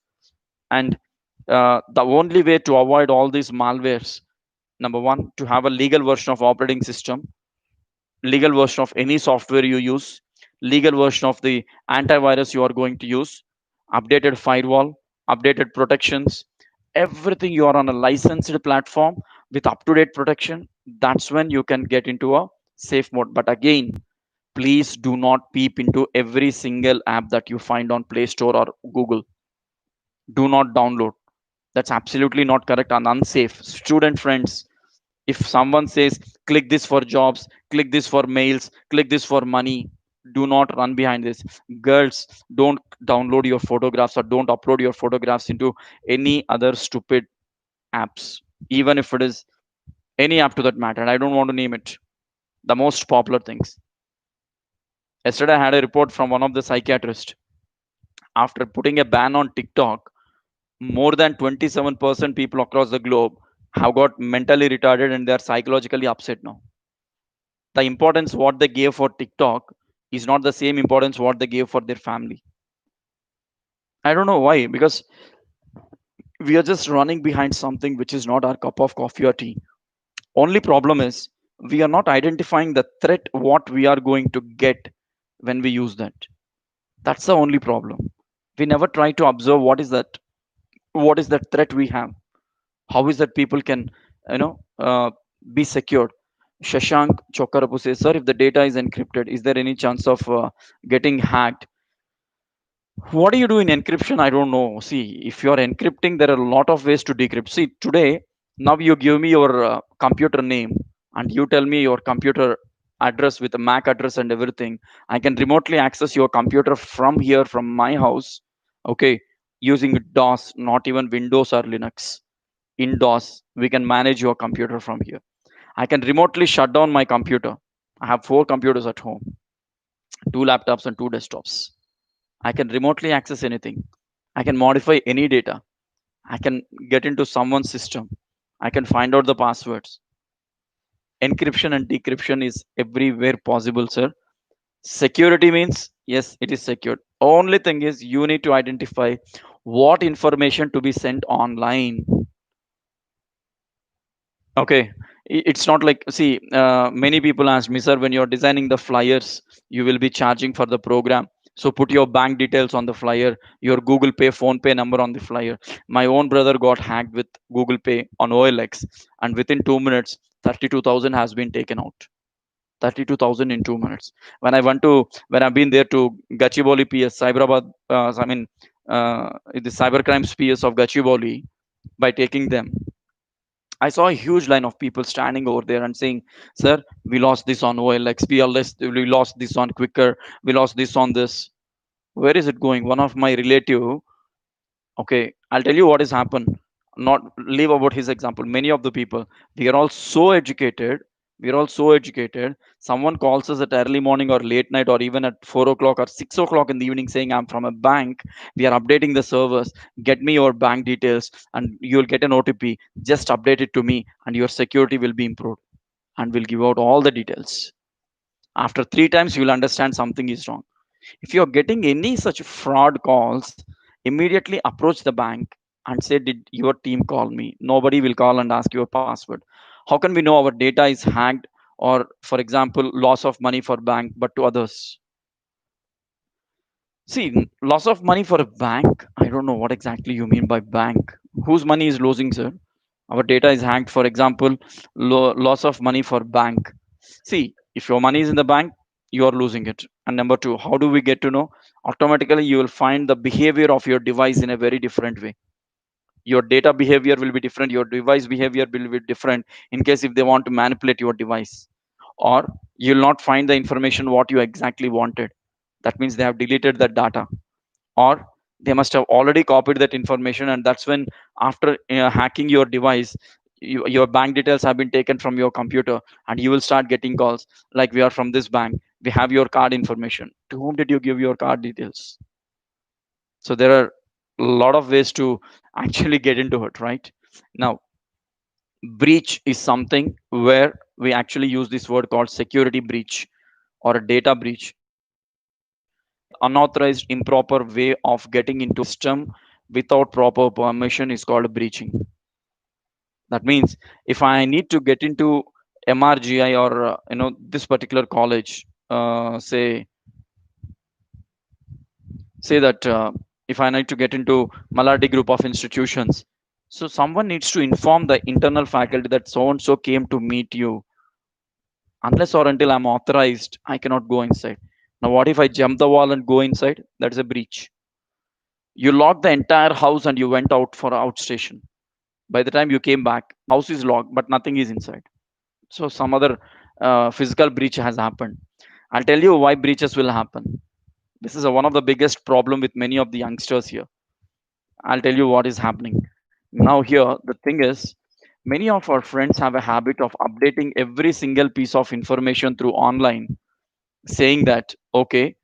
And the only way to avoid all these malwares, number one, to have a legal version of operating system, legal version of any software you use, legal version of the antivirus you are going to use, updated firewall, updated protections, everything. You are on a licensed platform with up to date protection. That's when you can get into a safe mode. But again, please do not peep into every single app that you find on Play Store or Google. Do not download. That's absolutely not correct and unsafe. Student friends, if someone says click this for jobs, click this for mails, click this for money, do not run behind this. Girls, don't download your photographs or don't upload your photographs into any other stupid apps, even if it is any app to that matter. I don't want to name it. The most popular things. Yesterday I had a report from one of the psychiatrists. After putting a ban on TikTok, more than 27% people across the globe have got mentally retarded and they are psychologically upset now. The importance what they gave for TikTok is not the same importance what they gave for their family. I don't know why, because we are just running behind something which is not our cup of coffee or tea. Only problem is we are not identifying the threat what we are going to get when we use that. That's the only problem. We never try to observe what is that threat we have. How is that people can you know uh, be secured. Shashank Chokarapu says, sir, if the data is encrypted, is there any chance of getting hacked? What do you do in encryption? I don't know. See, if you are encrypting, there are a lot of ways to decrypt. See, today, now you give me your computer name and you tell me your computer address with a MAC address and everything. I can remotely access your computer from here, from my house. Okay, using DOS, not even Windows or Linux. In DOS, we can manage your computer from here. I can remotely shut down my computer. I have four computers at home, two laptops and two desktops. I can remotely access anything. I can modify any data. I can get into someone's system. I can find out the passwords. Encryption and decryption is everywhere possible, sir. Security means, yes, it is secured. Only thing is, you need to identify what information to be sent online. Okay, it's not like, see, many people ask me, sir, when you're designing the flyers, you will be charging for the program. So put your bank details on the flyer, your Google Pay, Phone Pay number on the flyer. My own brother got hacked with Google Pay on OLX, and within 2 minutes, 32,000 has been taken out. 32,000 in 2 minutes. When I've been there to Gachibowli PS, Cyberabad, the cybercrimes PS of Gachibowli, by taking them, I saw a huge line of people standing over there and saying, sir, we lost this on OLX, we lost this on Quicker, we lost this on this. Where is it going? One of my relative, okay, I'll tell you what has happened. Not leave about his example. Many of the people, we are all so educated. We are all so educated. Someone calls us at early morning or late night or even at 4 o'clock or 6 o'clock in the evening saying, I'm from a bank. We are updating the servers. Get me your bank details and you'll get an OTP. Just update it to me and your security will be improved, and we'll give out all the details. After three times, you'll understand something is wrong. If you're getting any such fraud calls, immediately approach the bank and say, did your team call me? Nobody will call and ask your password. How can we know our data is hacked or, for example, loss of money for bank, but to others? See, loss of money for a bank, I don't know what exactly you mean by bank. Whose money is losing, sir? Our data is hacked, for example, loss of money for bank. See, if your money is in the bank, you are losing it. And number two, how do we get to know? Automatically, you will find the behavior of your device in a very different way. Your data behavior will be different, your device behavior will be different in case if they want to manipulate your device. Or you'll not find the information what you exactly wanted. That means they have deleted that data, or they must have already copied that information, and that's when, after hacking your device, your bank details have been taken from your computer, and you will start getting calls like, we are from this bank, we have your card information. To whom did you give your card details? So there are a lot of ways to actually get into it, right? Now, breach is something where we actually use this word called security breach or a data breach. Any unauthorized, improper way of getting into a system without proper permission is called breaching. That means if I need to get into MRGI or this particular college, say that if I need to get into Maladi group of institutions, so someone needs to inform the internal faculty that so and so came to meet you. Unless or until I'm authorized, I cannot go inside. Now, what if I jump the wall and go inside? That's a breach. You locked the entire house and you went out for outstation. By the time you came back, house is locked, but nothing is inside. So some other physical breach has happened. I'll tell you why breaches will happen. This is one of the biggest problem with many of the youngsters here. I'll tell you what is happening. Now here, the thing is, many of our friends have a habit of updating every single piece of information through online, saying that, okay,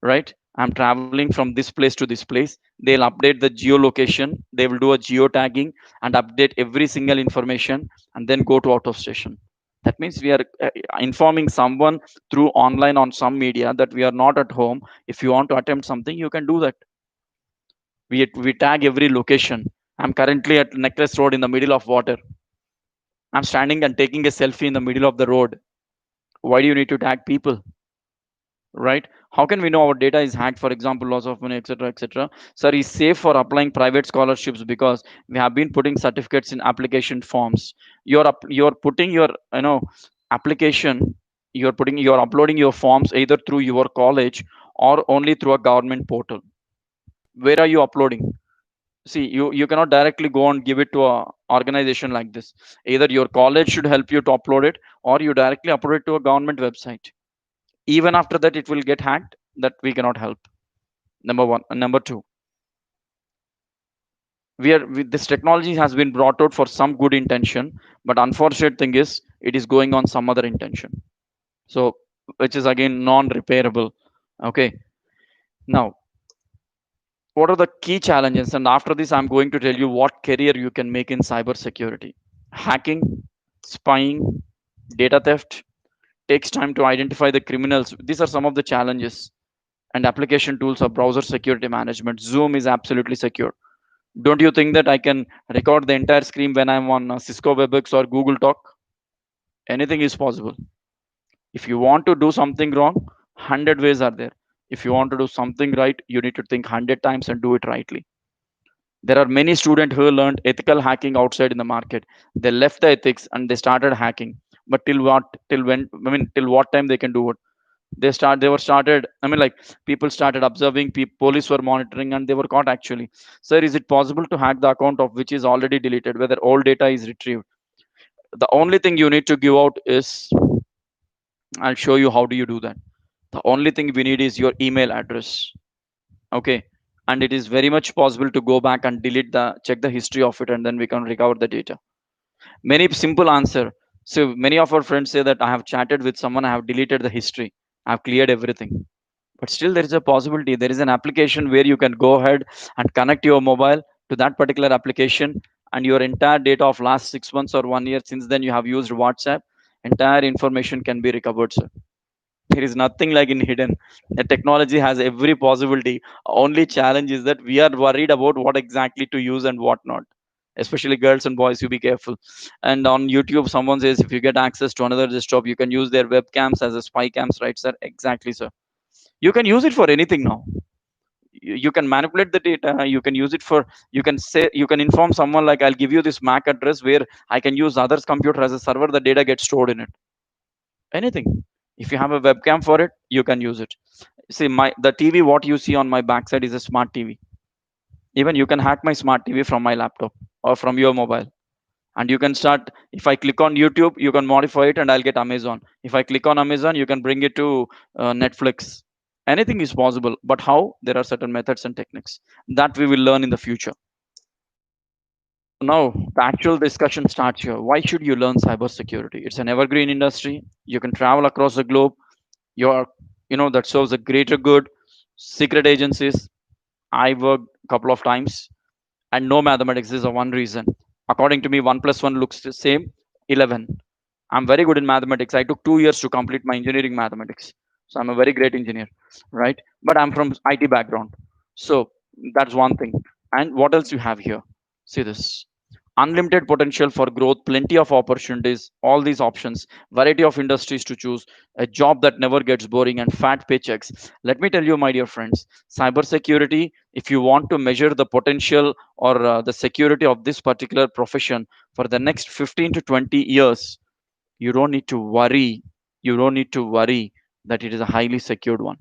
right? I'm traveling from this place to this place. They'll update the geolocation. They will do a geotagging and update every single information and then go to out of station. That means we are informing someone through online on some media that we are not at home. If you want to attempt something, you can do that. We tag every location. I'm currently at Necklace Road in the middle of water. I'm standing and taking a selfie in the middle of the road. Why do you need to tag people? Right? How can we know our data is hacked? For example, loss of money, etc., etc. Sir, is safe for applying private scholarships because we have been putting certificates in application forms. You're putting your application. You're uploading your forms either through your college or only through a government portal. Where are you uploading? See, you cannot directly go and give it to a organization like this. Either your college should help you to upload it, or you directly upload it to a government website. Even after that it will get hacked. That we cannot help. Number one. And number two, this technology has been brought out for some good intention, but unfortunate thing is it is going on some other intention. So which is again non-repairable. Okay. Now, what are the key challenges? And after this, I'm going to tell you what career you can make in cybersecurity. Hacking, spying, data theft takes time to identify the criminals. These are some of the challenges. And application tools of browser security management. Zoom is absolutely secure. Don't you think that I can record the entire screen when I'm on Cisco WebEx or Google Talk? Anything is possible. If you want to do something wrong, 100 ways are there. If you want to do something right, you need to think 100 times and do it rightly. There are many students who learned ethical hacking outside in the market. They left the ethics and they started hacking. But till what? Till when? I mean, till what time they can do it? They were started. I mean, like people started observing. Police were monitoring, and they were caught. Actually, sir, is it possible to hack the account of which is already deleted, whether all data is retrieved? The only thing you need to give out is, I'll show you how do you do that. The only thing we need is your email address. Okay. And it is very much possible to go back and check the history of it, and then we can recover the data. Many simple answer. So many of our friends say that I have chatted with someone, I have deleted the history, I've cleared everything. But still there is a possibility. There is an application where you can go ahead and connect your mobile to that particular application, and your entire data of last 6 months or 1 year since then you have used WhatsApp, entire information can be recovered, sir. There is nothing like in hidden. The technology has every possibility. Only challenge is that we are worried about what exactly to use and what not. Especially girls and boys, you be careful. And on YouTube, someone says if you get access to another desktop, you can use their webcams as a spy cams, right, sir? Exactly, sir. You can use it for anything now. You can manipulate the data. You can use it for. You can say you can inform someone like I'll give you this MAC address where I can use others' computer as a server. The data gets stored in it. Anything. If you have a webcam for it, you can use it. See, the TV what you see on my backside is a smart TV. Even you can hack my smart TV from my laptop or from your mobile. And you can start, if I click on YouTube, you can modify it and I'll get Amazon. If I click on Amazon, you can bring it to Netflix. Anything is possible, but how? There are certain methods and techniques that we will learn in the future. So now the actual discussion starts here. Why should you learn cybersecurity? It's an evergreen industry. You can travel across the globe. You're, that serves a greater good. Secret agencies, I worked a couple of times, and no mathematics is a one reason. According to me, 1 plus 1 looks the same, 11. I'm very good in mathematics. I took 2 years to complete my engineering mathematics. So I'm a very great engineer, right? But I'm from IT background. So that's one thing. And what else you have here? See this. Unlimited potential for growth, plenty of opportunities, all these options, variety of industries to choose, a job that never gets boring, and fat paychecks. Let me tell you, my dear friends, cybersecurity, if you want to measure the potential or the security of this particular profession for the next 15 to 20 years, you don't need to worry. You don't need to worry that it is a highly secured one.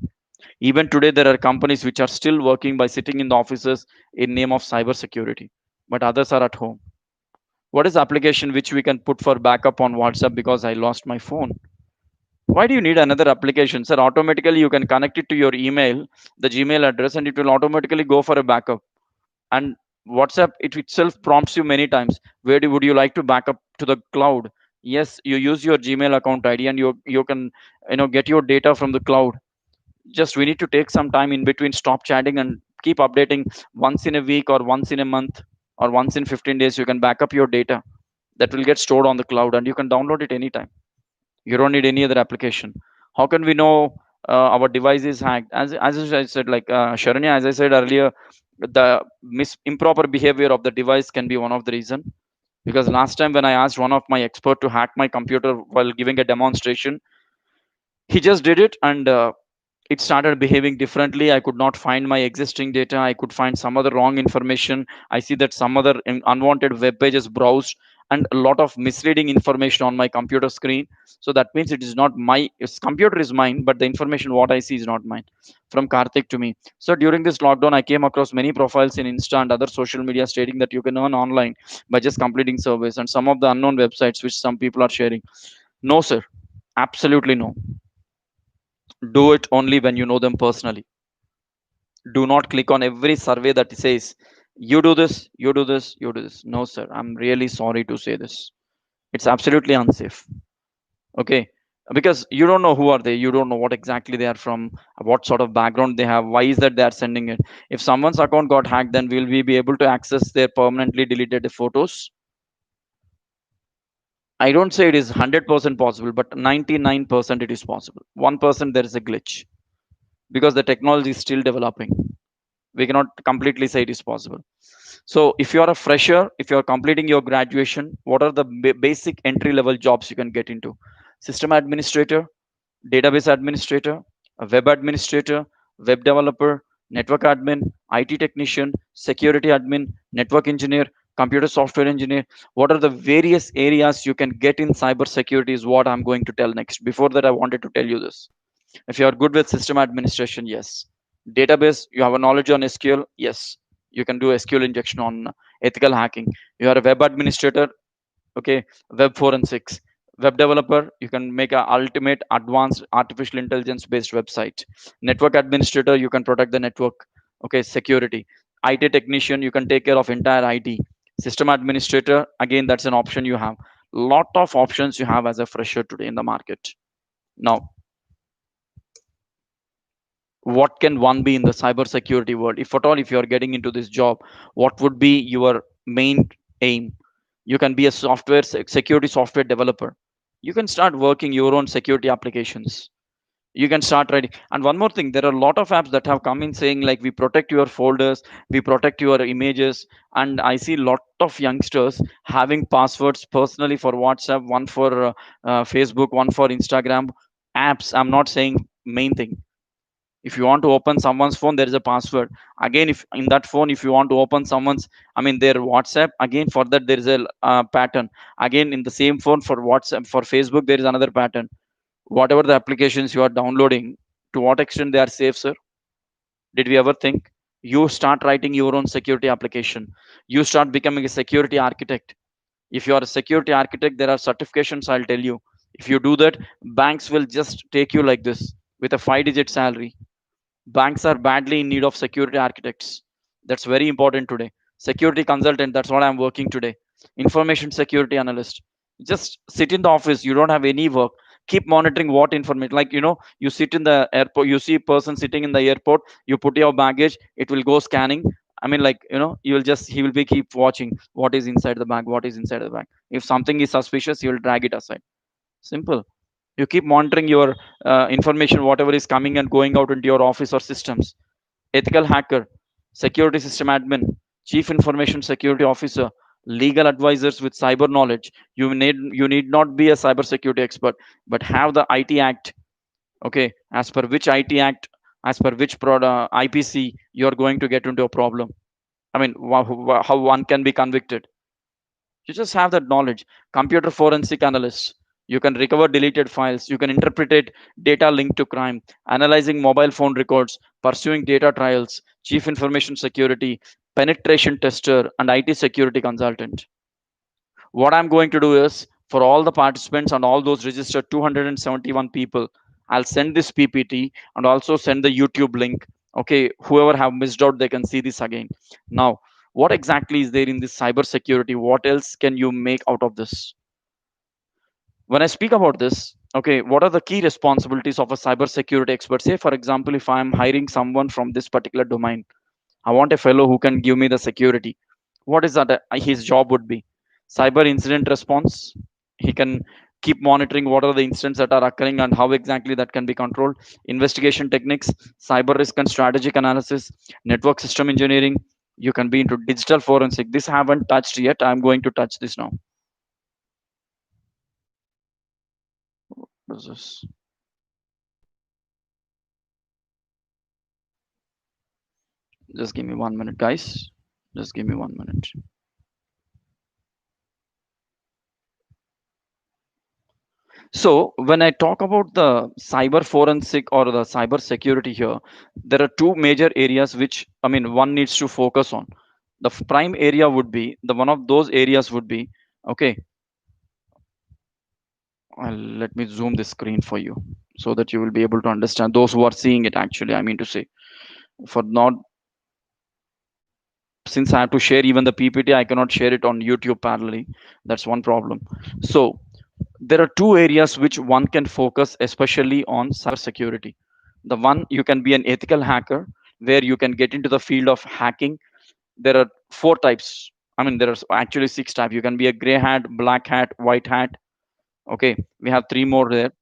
Even today, there are companies which are still working by sitting in the offices in name of cybersecurity, but others are at home. What is the application which we can put for backup on WhatsApp because I lost my phone? Why do you need another application? Sir, automatically you can connect it to your email, the Gmail address, and it will automatically go for a backup. And WhatsApp, it itself prompts you many times. Would you like to back up to the cloud? Yes, you use your Gmail account ID and you can get your data from the cloud. Just we need to take some time in between, stop chatting and keep updating once in a week or once in a month or once in 15 days. You can back up your data that will get stored on the cloud and you can download it anytime. You don't need any other application. How can we know our device is hacked? As I said, like Sharanya, as I said earlier, the improper behavior of the device can be one of the reason. Because last time when I asked one of my expert to hack my computer while giving a demonstration, he just did it and it started behaving differently. I could not find my existing data. I could find some other wrong information. I see that some other unwanted web pages browsed and a lot of misleading information on my computer screen. So that means it is not my computer is mine, but the information what I see is not mine. From Karthik to me. So during this lockdown, I came across many profiles in Insta and other social media stating that you can earn online by just completing surveys and some of the unknown websites which some people are sharing. No, sir. Absolutely no. Do it only when you know them personally. Do not click on every survey that says you do this, you do this, you do this. No, sir, I'm really sorry to say this. It's absolutely unsafe. Okay, because you don't know who are they, you don't know what exactly they are from, what sort of background they have, why is that they are sending it. If someone's account got hacked, then will we be able to access their permanently deleted photos? I don't say it is 100% possible, but 99% it is possible. 1% there is a glitch because the technology is still developing. We cannot completely say it is possible. So if you are a fresher, if you are completing your graduation, what are the basic entry level jobs you can get into? System administrator, database administrator, a web administrator, web developer, network admin, IT technician, security admin, network engineer, computer software engineer. What are the various areas you can get in cyber security is what I'm going to tell next. Before that, I wanted to tell you this. If you are good with system administration, yes. Database, you have a knowledge on SQL, yes. You can do SQL injection on ethical hacking. You are a web administrator, okay. Web forensics. Web developer, you can make a ultimate advanced artificial intelligence based website. Network administrator, you can protect the network, okay, security. IT technician, you can take care of entire IT. System administrator, again, that's an option you have. Lot of options you have as a fresher today in the market. Now, what can one be in the cybersecurity world? If at all, if you are getting into this job, what would be your main aim? You can be a security software developer. You can start working your own security applications. You can start writing. And one more thing, there are a lot of apps that have come in saying like we protect your folders, we protect your images. And I see a lot of youngsters having passwords personally for WhatsApp, one for Facebook, one for Instagram. Apps, I'm not saying main thing. If you want to open someone's phone, there is a password. Again, if in that phone, if you want to open someone's, I mean their WhatsApp, again for that there is a pattern. Again, in the same phone for WhatsApp, for Facebook, there is another pattern. Whatever the applications you are downloading, to what extent they are safe, sir? Did we ever think? You start writing your own security application. You start becoming a security architect. If you are a security architect, there are certifications, I'll tell you. If you do that, banks will just take you like this with a 5-digit salary. Banks are badly in need of security architects. That's very important today. Security consultant, that's what I'm working today. Information security analyst. Just sit in the office, you don't have any work. Keep monitoring what information, like you sit in the airport, you see a person sitting in the airport, you put your baggage, it will go scanning. I mean, like, you will just, he will be keep watching what is inside the bag, what is inside the bag. If something is suspicious, he will drag it aside. Simple. You keep monitoring your information, whatever is coming and going out into your office or systems. Ethical hacker, security system admin, chief information security officer, legal advisors with cyber knowledge. You need not be a cyber security expert, but have the IT Act. Okay, as per which IT Act, as per which product IPC, you are going to get into a problem. I mean, how one can be convicted. You just have that knowledge. Computer forensic analyst. You can recover deleted files. You can interpret data linked to crime, analyzing mobile phone records, pursuing data trials, chief information security, penetration tester, and IT security consultant. What I'm going to do is, for all the participants and all those registered 271 people, I'll send this PPT and also send the YouTube link. Okay, whoever have missed out, they can see this again. Now, what exactly is there in this cyber security? What else can you make out of this? When I speak about this, Okay, what are the key responsibilities of a cybersecurity expert? Say, for example, if I'm hiring someone from this particular domain, I want a fellow who can give me the security. What is that? His job would be cyber incident response. He can keep monitoring what are the incidents that are occurring and how exactly that can be controlled. Investigation techniques, cyber risk and strategic analysis, network system engineering. You can be into digital forensic. This I haven't touched yet. I'm going to touch this now. This is, just give me 1 minute, guys. Just give me 1 minute. So when I talk about the cyber forensic or the cyber security here, there are two major areas which I mean one needs to focus on. The prime area would be the one of those areas would be okay. Let me zoom the screen for you so that you will be able to understand those who are seeing it. Actually, I mean to say, for not since I have to share even the PPT, I cannot share it on YouTube parallelly. That's one problem. So there are two areas which one can focus especially on cybersecurity. The one, you can be an ethical hacker where you can get into the field of hacking. There are four types. I mean, there are actually six types. You can be a gray hat, black hat, white hat. Okay, we have three more there.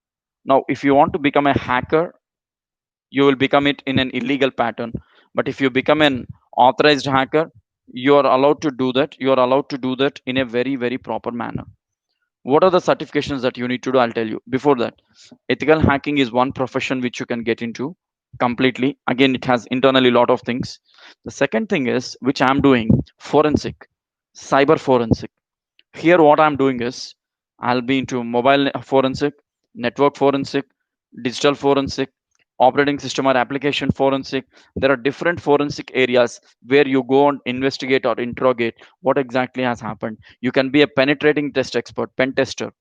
Now if you want to become a hacker, you will become it in an illegal pattern. But if you become an authorized hacker, you are allowed to do that. You are allowed to do that in a very, very proper manner. What are the certifications that you need to do? I'll tell you. Before that, ethical hacking is one profession which you can get into completely. Again, it has internally a lot of things. The second thing is, which I'm doing, forensic, cyber forensic. Here what I'm doing is, I'll be into mobile forensic, network forensic, digital forensic, operating system or application forensic. There are different forensic areas where you go and investigate or interrogate what exactly has happened. You can be a penetrating test expert, pen tester.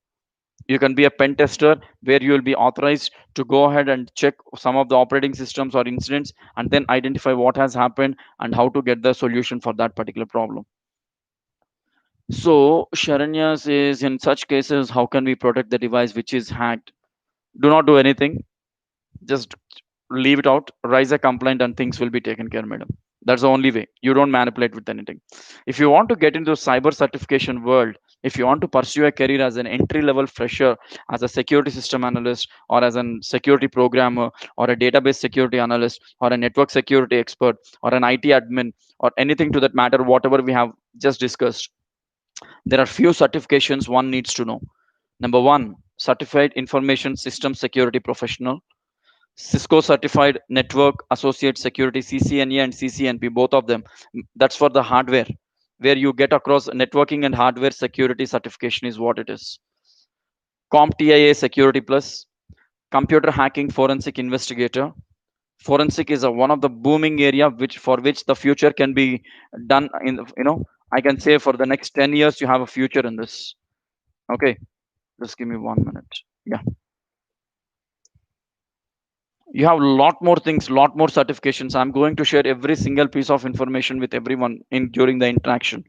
You can be a pen tester where you will be authorized to go ahead and check some of the operating systems or incidents and then identify what has happened and how to get the solution for that particular problem. So Sharanya says, in such cases, how can we protect the device which is hacked? Do not do anything. Just leave it out, raise a complaint, and things will be taken care, madam. That's the only way. You don't manipulate with anything. If you want to get into cyber certification world, if you want to pursue a career as an entry level fresher, as a security system analyst, or as a security programmer, or a database security analyst, or a network security expert, or an IT admin, or anything to that matter, whatever we have just discussed, there are few certifications one needs to know. Number one, Certified Information System Security Professional. Cisco Certified Network Associate Security, CCNA and CCNP, both of them. That's for the hardware, where you get across networking and hardware security certification is what it is. CompTIA Security Plus, Computer Hacking Forensic Investigator. Forensic is one of the booming area which for which the future can be done in, I can say for the next 10 years you have a future in this. Okay, just give me 1 minute. Yeah, you have a lot more things, lot more certifications. I'm going to share every single piece of information with everyone in during the interaction.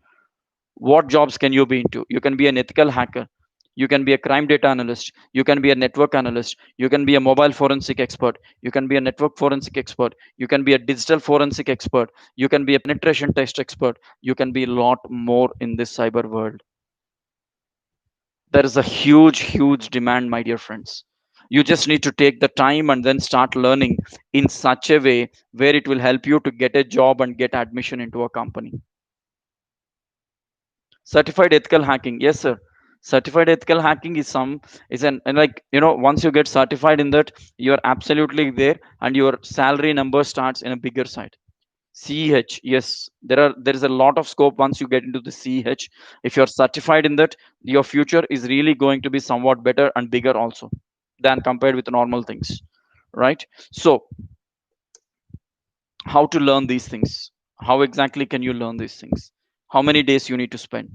What jobs can you be into? You can be an ethical hacker, you can be a crime data analyst, you can be a network analyst, you can be a mobile forensic expert, you can be a network forensic expert, you can be a digital forensic expert, you can be a penetration test expert, you can be a lot more in this cyber world. There is a huge demand, my dear friends. You just need to take the time and then start learning in such a way where it will help you to get a job and get admission into a company. Certified ethical hacking, yes sir. Certified ethical hacking is some is an and like once you get certified in that, you're absolutely there and your salary number starts in a bigger side. CEH, yes, there is a lot of scope once you get into the CEH. If you're certified in that, your future is really going to be somewhat better and bigger also than compared with normal things, right? So how to learn these things? How exactly can you learn these things? How many days you need to spend?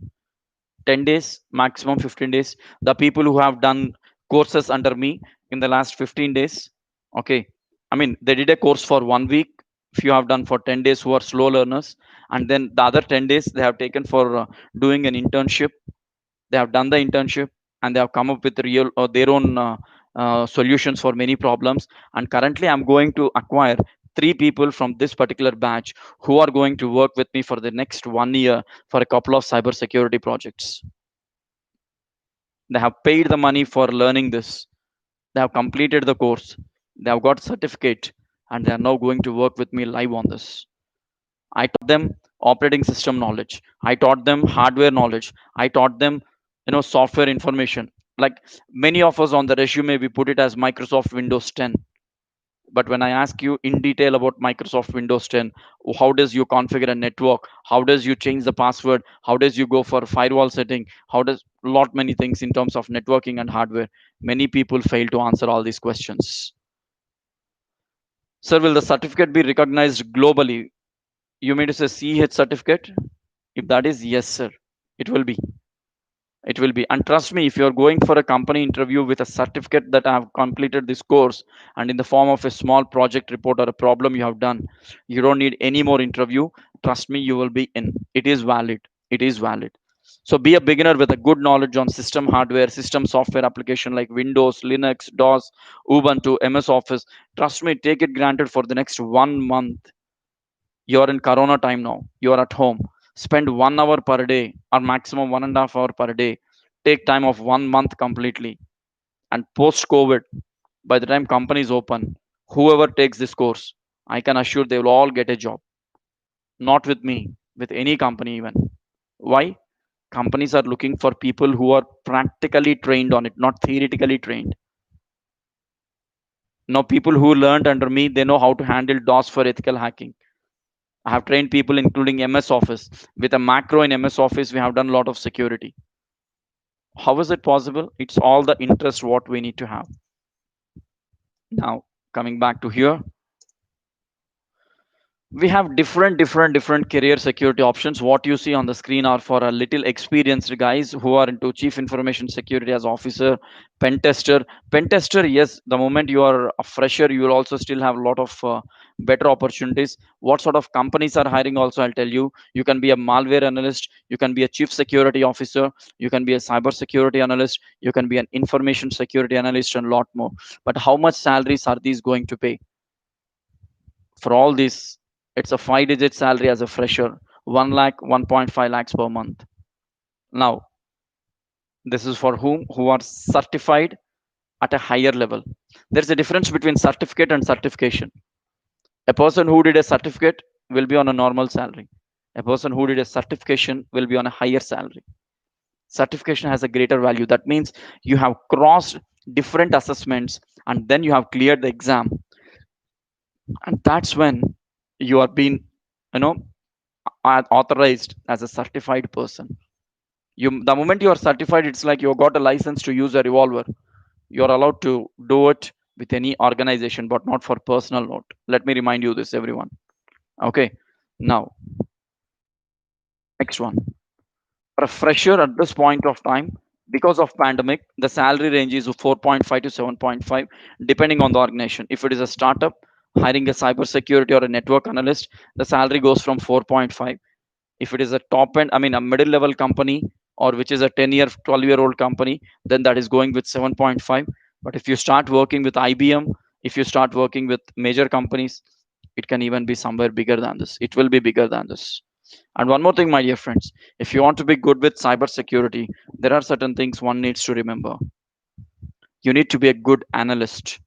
10 days, maximum 15 days. The people who have done courses under me in the last 15 days, okay, I mean, they did a course for 1 week. If you have done for 10 days who are slow learners, and then the other 10 days they have taken for doing an internship. They have done the internship and they have come up with real or their own solutions for many problems. And currently I'm going to acquire three people from this particular batch who are going to work with me for the next 1 year for a couple of cybersecurity projects. They have paid the money for learning this. They have completed the course. They have got certificate, and they are now going to work with me live on this. I taught them operating system knowledge. I taught them hardware knowledge. I taught them, software information. Like many of us on the resume, we put it as Microsoft Windows 10. But when I ask you in detail about Microsoft Windows 10, how does you configure a network? How does you change the password? How does you go for firewall setting? How does lot many things in terms of networking and hardware? Many people fail to answer all these questions. Sir, will the certificate be recognized globally? You mean to say CH certificate? If that is yes, sir, it will be. It will be. And trust me, if you're going for a company interview with a certificate that I have completed this course and in the form of a small project report or a problem you have done, you don't need any more interview. Trust me, you will be in. It is valid. It is valid. So be a beginner with a good knowledge on system hardware, system software application like Windows, Linux, DOS, Ubuntu, MS Office. Trust me, take it granted for the next 1 month. You're in Corona time now. You're at home. Spend 1 hour per day or maximum 1.5 hour per day. Take time of 1 month completely. And post COVID, by the time companies open, whoever takes this course, I can assure they will all get a job. Not with me, with any company even. Why? Companies are looking for people who are practically trained on it, not theoretically trained. Now, people who learned under me, they know how to handle DOS for ethical hacking. I have trained people, including MS Office. With a macro in MS Office, we have done a lot of security. How is it possible? It's all the interest what we need to have. Now, coming back to here, we have different career security options. What you see on the screen are for a little experienced guys who are into chief information security as officer, pen tester. Yes, the moment you are a fresher, you will also still have a lot of better opportunities. What sort of companies are hiring also, I'll tell you. You can be a malware analyst, you can be a chief security officer, you can be a cyber security analyst, you can be an information security analyst, and a lot more. But how much salaries are these going to pay? For all this, it's a 5 digit salary as a fresher, 1 lakh, 1.5 lakhs per month. Now, this is for who are certified at a higher level. There's a difference between certificate and certification. A person who did a certificate will be on a normal salary. A person who did a certification will be on a higher salary. Certification has a greater value. That means you have crossed different assessments and then you have cleared the exam. And that's when you are being, you know, authorized as a certified person. The moment you are certified, it's like you got a license to use a revolver. You're allowed to do it with any organization, but not for personal note. Let me remind you this, everyone. Okay. Now, next one. For a fresher at this point of time, because of pandemic, the salary range is 4.5 to 7.5, depending on the organization. If it is a startup hiring a cybersecurity or a network analyst, the salary goes from 4.5. If it is a top end, I mean a middle level company, or which is a 10-year 12-year-old company, then that is going with 7.5. But if you start working with IBM, if you start working with major companies, it can even be somewhere bigger than this. It will be bigger than this. And one more thing, my dear friends, if you want to be good with cybersecurity, there are certain things one needs to remember. You need to be a good analyst.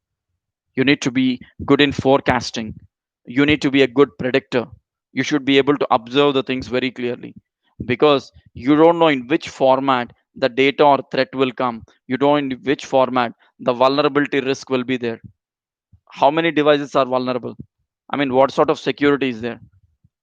You need to be good in forecasting. You need to be a good predictor. You should be able to observe the things very clearly, because you don't know in which format the data or threat will come. You don't know in which format the vulnerability risk will be there. How many devices are vulnerable? I mean, what sort of security is there?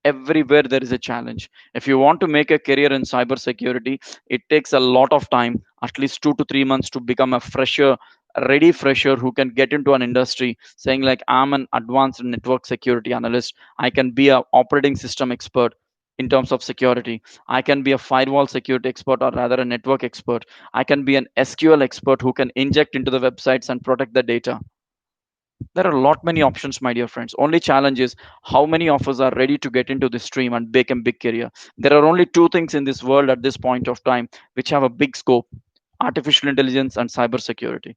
Everywhere there is a challenge. If you want to make a career in cybersecurity, it takes a lot of time, at least 2 to 3 months, to become a fresher, a ready fresher who can get into an industry saying like, I'm an advanced network security analyst. I can be a operating system expert in terms of security. I can be a firewall security expert, or rather a network expert. I can be an SQL expert who can inject into the websites and protect the data. There are a lot many options, my dear friends. Only challenge is how many of us are ready to get into this stream and make a big career. There are only two things in this world at this point of time which have a big scope: artificial intelligence and cybersecurity.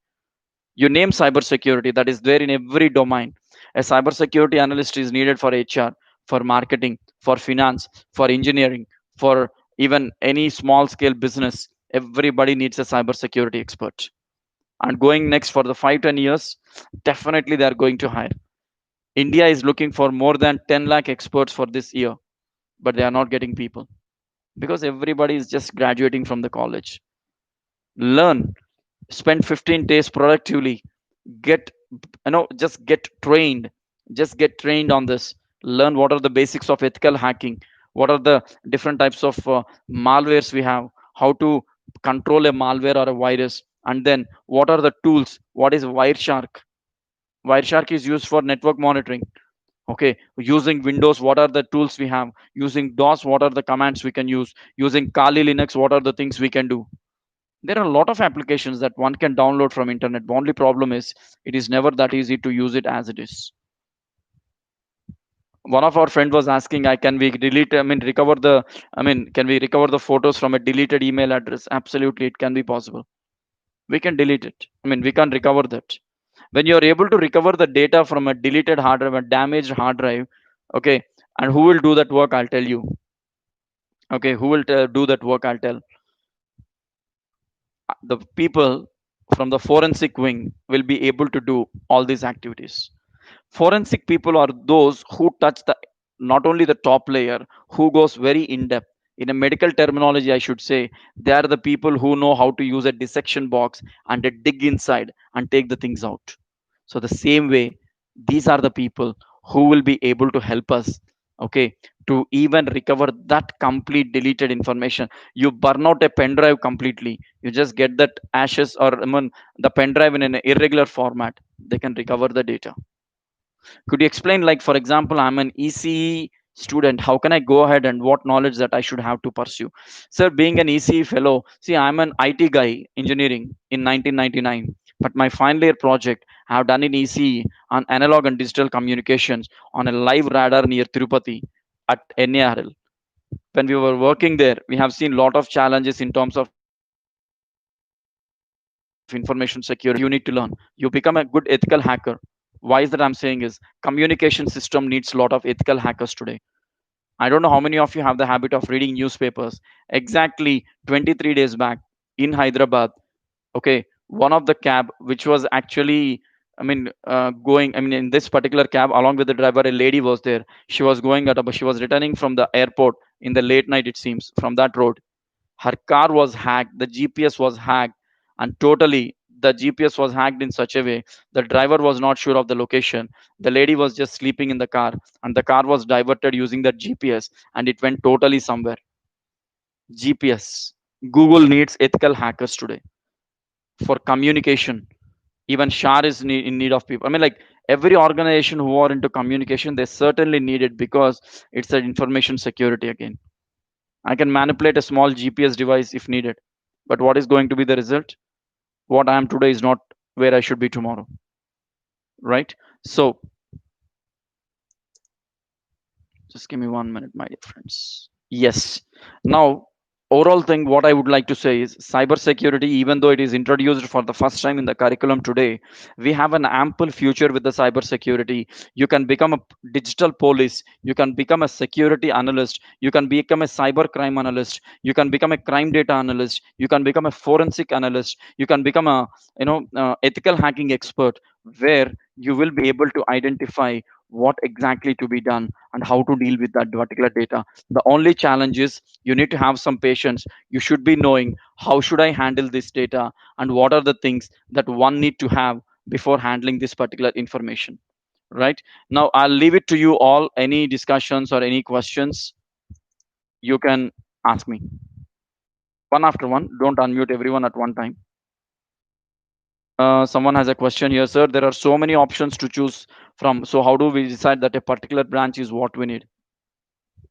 You name cybersecurity, that is there in every domain. A cybersecurity analyst is needed for HR, for marketing, for finance, for engineering, for even any small scale business. Everybody needs a cybersecurity expert. And going next for the 5-10 years, definitely they are going to hire. India is looking for more than 10 lakh experts for this year, but they are not getting people because everybody is just graduating from the college. Learn, spend 15 days productively, get, just get trained, just get trained on this. Learn what are the basics of ethical hacking, what are the different types of malwares we have, how to control a malware or a virus, and then what are the tools, what is Wireshark. Wireshark is used for network monitoring. Okay, using Windows, what are the tools we have, using DOS, what are the commands we can use, using Kali Linux, what are the things we can do. There are a lot of applications that one can download from internet. The only problem is it is never that easy to use it as it is. One of our friend was asking, I can we delete, I mean recover the, I mean can we recover the photos from a deleted email address? Absolutely, it can be possible. We can delete it, I mean we can recover that. When you are able to recover the data from a deleted hard drive, a damaged hard drive, okay, and who will do that work? I'll tell you. Okay, who will do that work? I'll tell. The people from the forensic wing will be able to do all these activities. Forensic people are those who touch the, not only the top layer, who goes very in depth. In a medical terminology, I should say, they are the people who know how to use a dissection box and they dig inside and take the things out. So the same way, these are the people who will be able to help us, okay, to even recover that complete deleted information. You burn out a pen drive completely, you just get that ashes, or I mean, the pen drive in an irregular format, they can recover the data. Could you explain, like, for example, I'm an ECE student. How can I go ahead and what knowledge that I should have to pursue? Sir, being an ECE fellow, see, I'm an IT guy, engineering in 1999. But my final year project I have done in ECE on analog and digital communications on a live radar near Tirupati at NARL. When we were working there, we have seen a lot of challenges in terms of information security. What you need to learn? You become a good ethical hacker. Why is that I'm saying is communication system needs a lot of ethical hackers today. I don't know how many of you have the habit of reading newspapers. Exactly 23 days back in Hyderabad, okay, one of the cab which was actually, I mean, going, I mean, in this particular cab, along with the driver, a lady was there. She was going at, she was returning from the airport in the late night, it seems, from that road. Her car was hacked, the GPS was hacked, and totally the GPS was hacked in such a way the driver was not sure of the location. The lady was just sleeping in the car, and the car was diverted using that GPS, and it went totally somewhere. GPS. Google needs ethical hackers today for communication. Even Shar is in need of people. I mean, like, every organization who are into communication, they certainly need it because it's an information security again. I can manipulate a small GPS device if needed, but what is going to be the result? What I am today is not where I should be tomorrow, right? So just give me 1 minute, my dear friends. Yes. Now, overall thing, what I would like to say is cybersecurity, even though it is introduced for the first time in the curriculum today, we have an ample future with the cybersecurity. You can become a digital police. You can become a security analyst. You can become a cyber crime analyst. You can become a crime data analyst. You can become a forensic analyst. You can become a, ethical hacking expert, where you will be able to identify what exactly to be done and how to deal with that particular data. The only challenge is you need to have some patience. You should be knowing how should I handle this data and what are the things that one need to have before handling this particular information. Right, now I'll leave it to you all. Any discussions or any questions, you can ask me one after one. Don't unmute everyone at one time. Someone has a question here, sir. There are so many options to choose from. So how do we decide that a particular branch is what we need?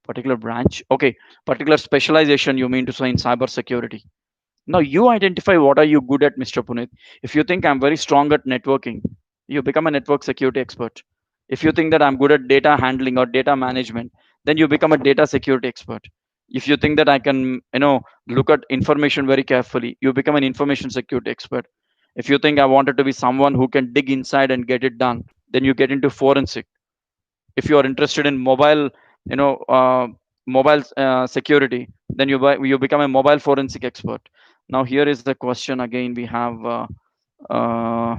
Particular branch, okay, particular specialization, you mean to say, in cyber security. Now you identify what are you good at, Mr. Puneet. If you think I'm very strong at networking, you become a network security expert. If you think that I'm good at data handling or data management, then you become a data security expert. If you think that I can, look at information very carefully, you become an information security expert. If you think I wanted to be someone who can dig inside and get it done, then you get into forensic. If you are interested in mobile, you know, mobile security, then you become a mobile forensic expert. Now here is the question again. We have uh,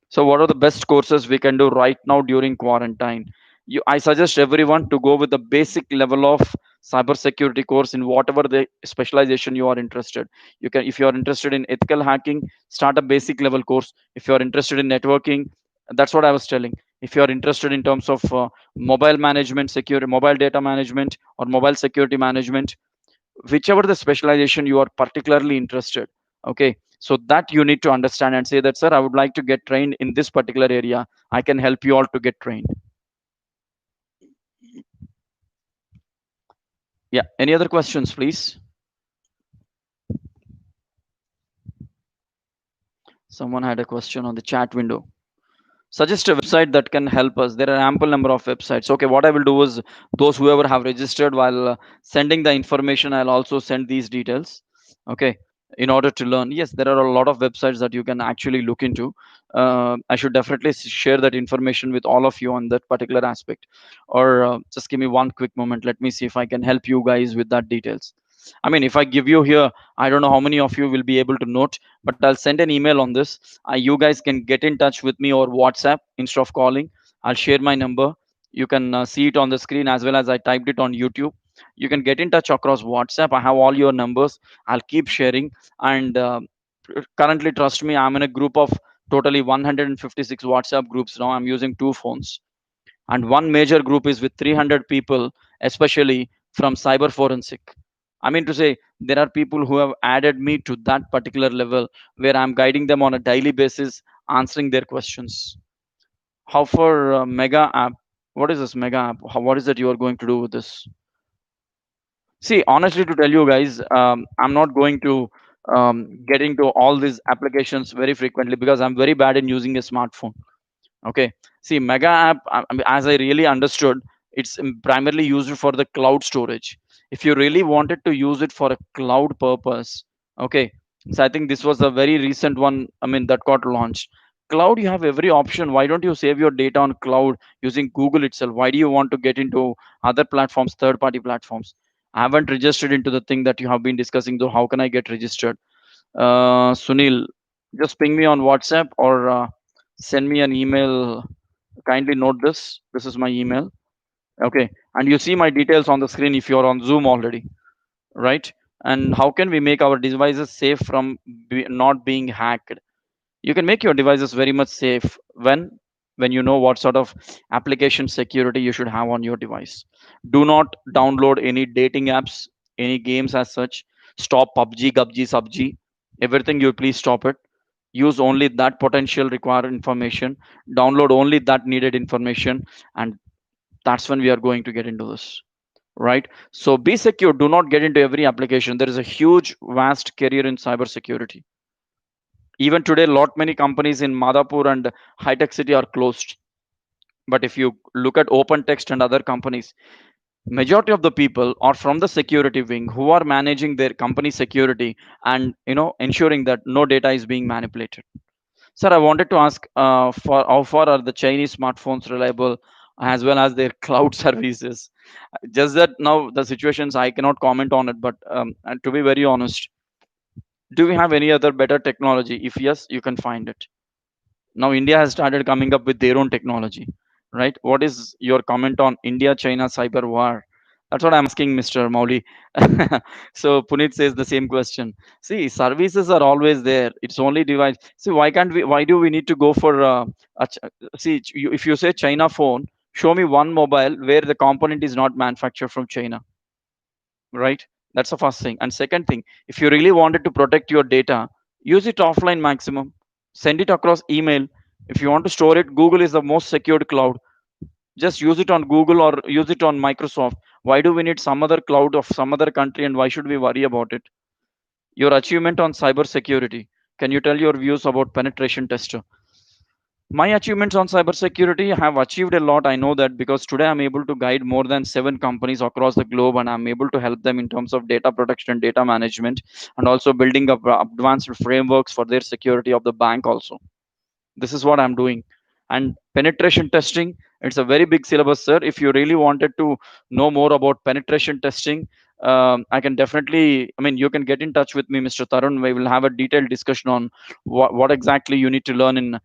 so, what are the best courses we can do right now during quarantine? I suggest everyone to go with the basic level of cybersecurity course in whatever the specialization you are interested. You can, if you are interested in ethical hacking, start a basic level course. If you are interested in networking, that's what I was telling. If you are interested in terms of mobile management, security, mobile data management, or mobile security management, whichever the specialization you are particularly interested, okay, so that you need to understand and say that, sir, I would like to get trained in this particular area. I can help you all to get trained. Yeah, any other questions, please? Someone had a question on the chat window. Suggest a website that can help us. There are ample number of websites. Okay, what I will do is, those whoever have registered, while sending the information, I'll also send these details. Okay, in order to learn. Yes, there are a lot of websites that you can actually look into. I should definitely share that information with all of you on that particular aspect. Or just give me one quick moment. Let me see if I can help you guys with that details. I mean, if I give you here, I don't know how many of you will be able to note, but I'll send an email on this. You guys can get in touch with me or WhatsApp instead of calling. I'll share my number. You can see it on the screen as well as I typed it on YouTube. You can get in touch across WhatsApp. I have all your numbers. I'll keep sharing. And currently, trust me, I'm in a group of totally 156 WhatsApp groups now. I'm using two phones. And one major group is with 300 people, especially from cyber forensic. I mean to say, there are people who have added me to that particular level where I'm guiding them on a daily basis, answering their questions. How for Mega app? What is this Mega app? What is it you are going to do with this? See, honestly, to tell you guys, I'm not going to get into all these applications very frequently because I'm very bad in using a smartphone. Okay. See, Mega app, I mean, as I really understood, it's primarily used for the cloud storage. If you really wanted to use it for a cloud purpose, okay. So I think this was a very recent one. I mean, that got launched. Cloud, you have every option. Why don't you save your data on cloud using Google itself? Why do you want to get into other platforms, third-party platforms? I haven't registered into the thing that you have been discussing. Though, how can I get registered? Sunil, just ping me on WhatsApp or send me an email. Kindly note this. This is my email. Okay. And you see my details on the screen if you're on Zoom already, right? And how can we make our devices safe from not being hacked? You can make your devices very much safe when you know what sort of application security you should have on your device. Do not download any dating apps, any games as such. Stop PUBG, GUBG, SUBG. Everything, you please stop it. Use only that potential required information. Download only that needed information. And that's when we are going to get into this, right? So be secure. Do not get into every application. There is a huge vast career in cybersecurity. Even today, lot many companies in Madhapur and high tech city are closed. But if you look at open text and other companies, majority of the people are from the security wing who are managing their company security and ensuring that no data is being manipulated. Sir, I wanted to ask, for how far are the Chinese smartphones reliable, as well as their cloud services? Just that now the situations I cannot comment on it, but and to be very honest, do we have any other better technology? If yes, you can find it. Now India has started coming up with their own technology, right? What is your comment on India China cyber war? That's what I'm asking, Mr. Mauli. So Puneet says the same question. See, services are always there. It's only device. See, why do we need to go for see, if you say China phone, show me one mobile where the component is not manufactured from China, right? That's the first thing. And second thing, if you really wanted to protect your data, use it offline maximum. Send it across email. If you want to store it, Google is the most secured cloud. Just use it on Google or use it on Microsoft. Why do we need some other cloud of some other country, and why should we worry about it? Your achievement on cyber security. Can you tell your views about penetration tester? My achievements on cybersecurity have achieved a lot. I know that because today I'm able to guide more than 7 companies across the globe, and I'm able to help them in terms of data protection, data management, and also building up advanced frameworks for their security of the bank also. This is what I'm doing. And penetration testing, it's a very big syllabus, sir. If you really wanted to know more about penetration testing, I can definitely, I mean, you can get in touch with me, Mr. Tarun. We will have a detailed discussion on what exactly you need to learn in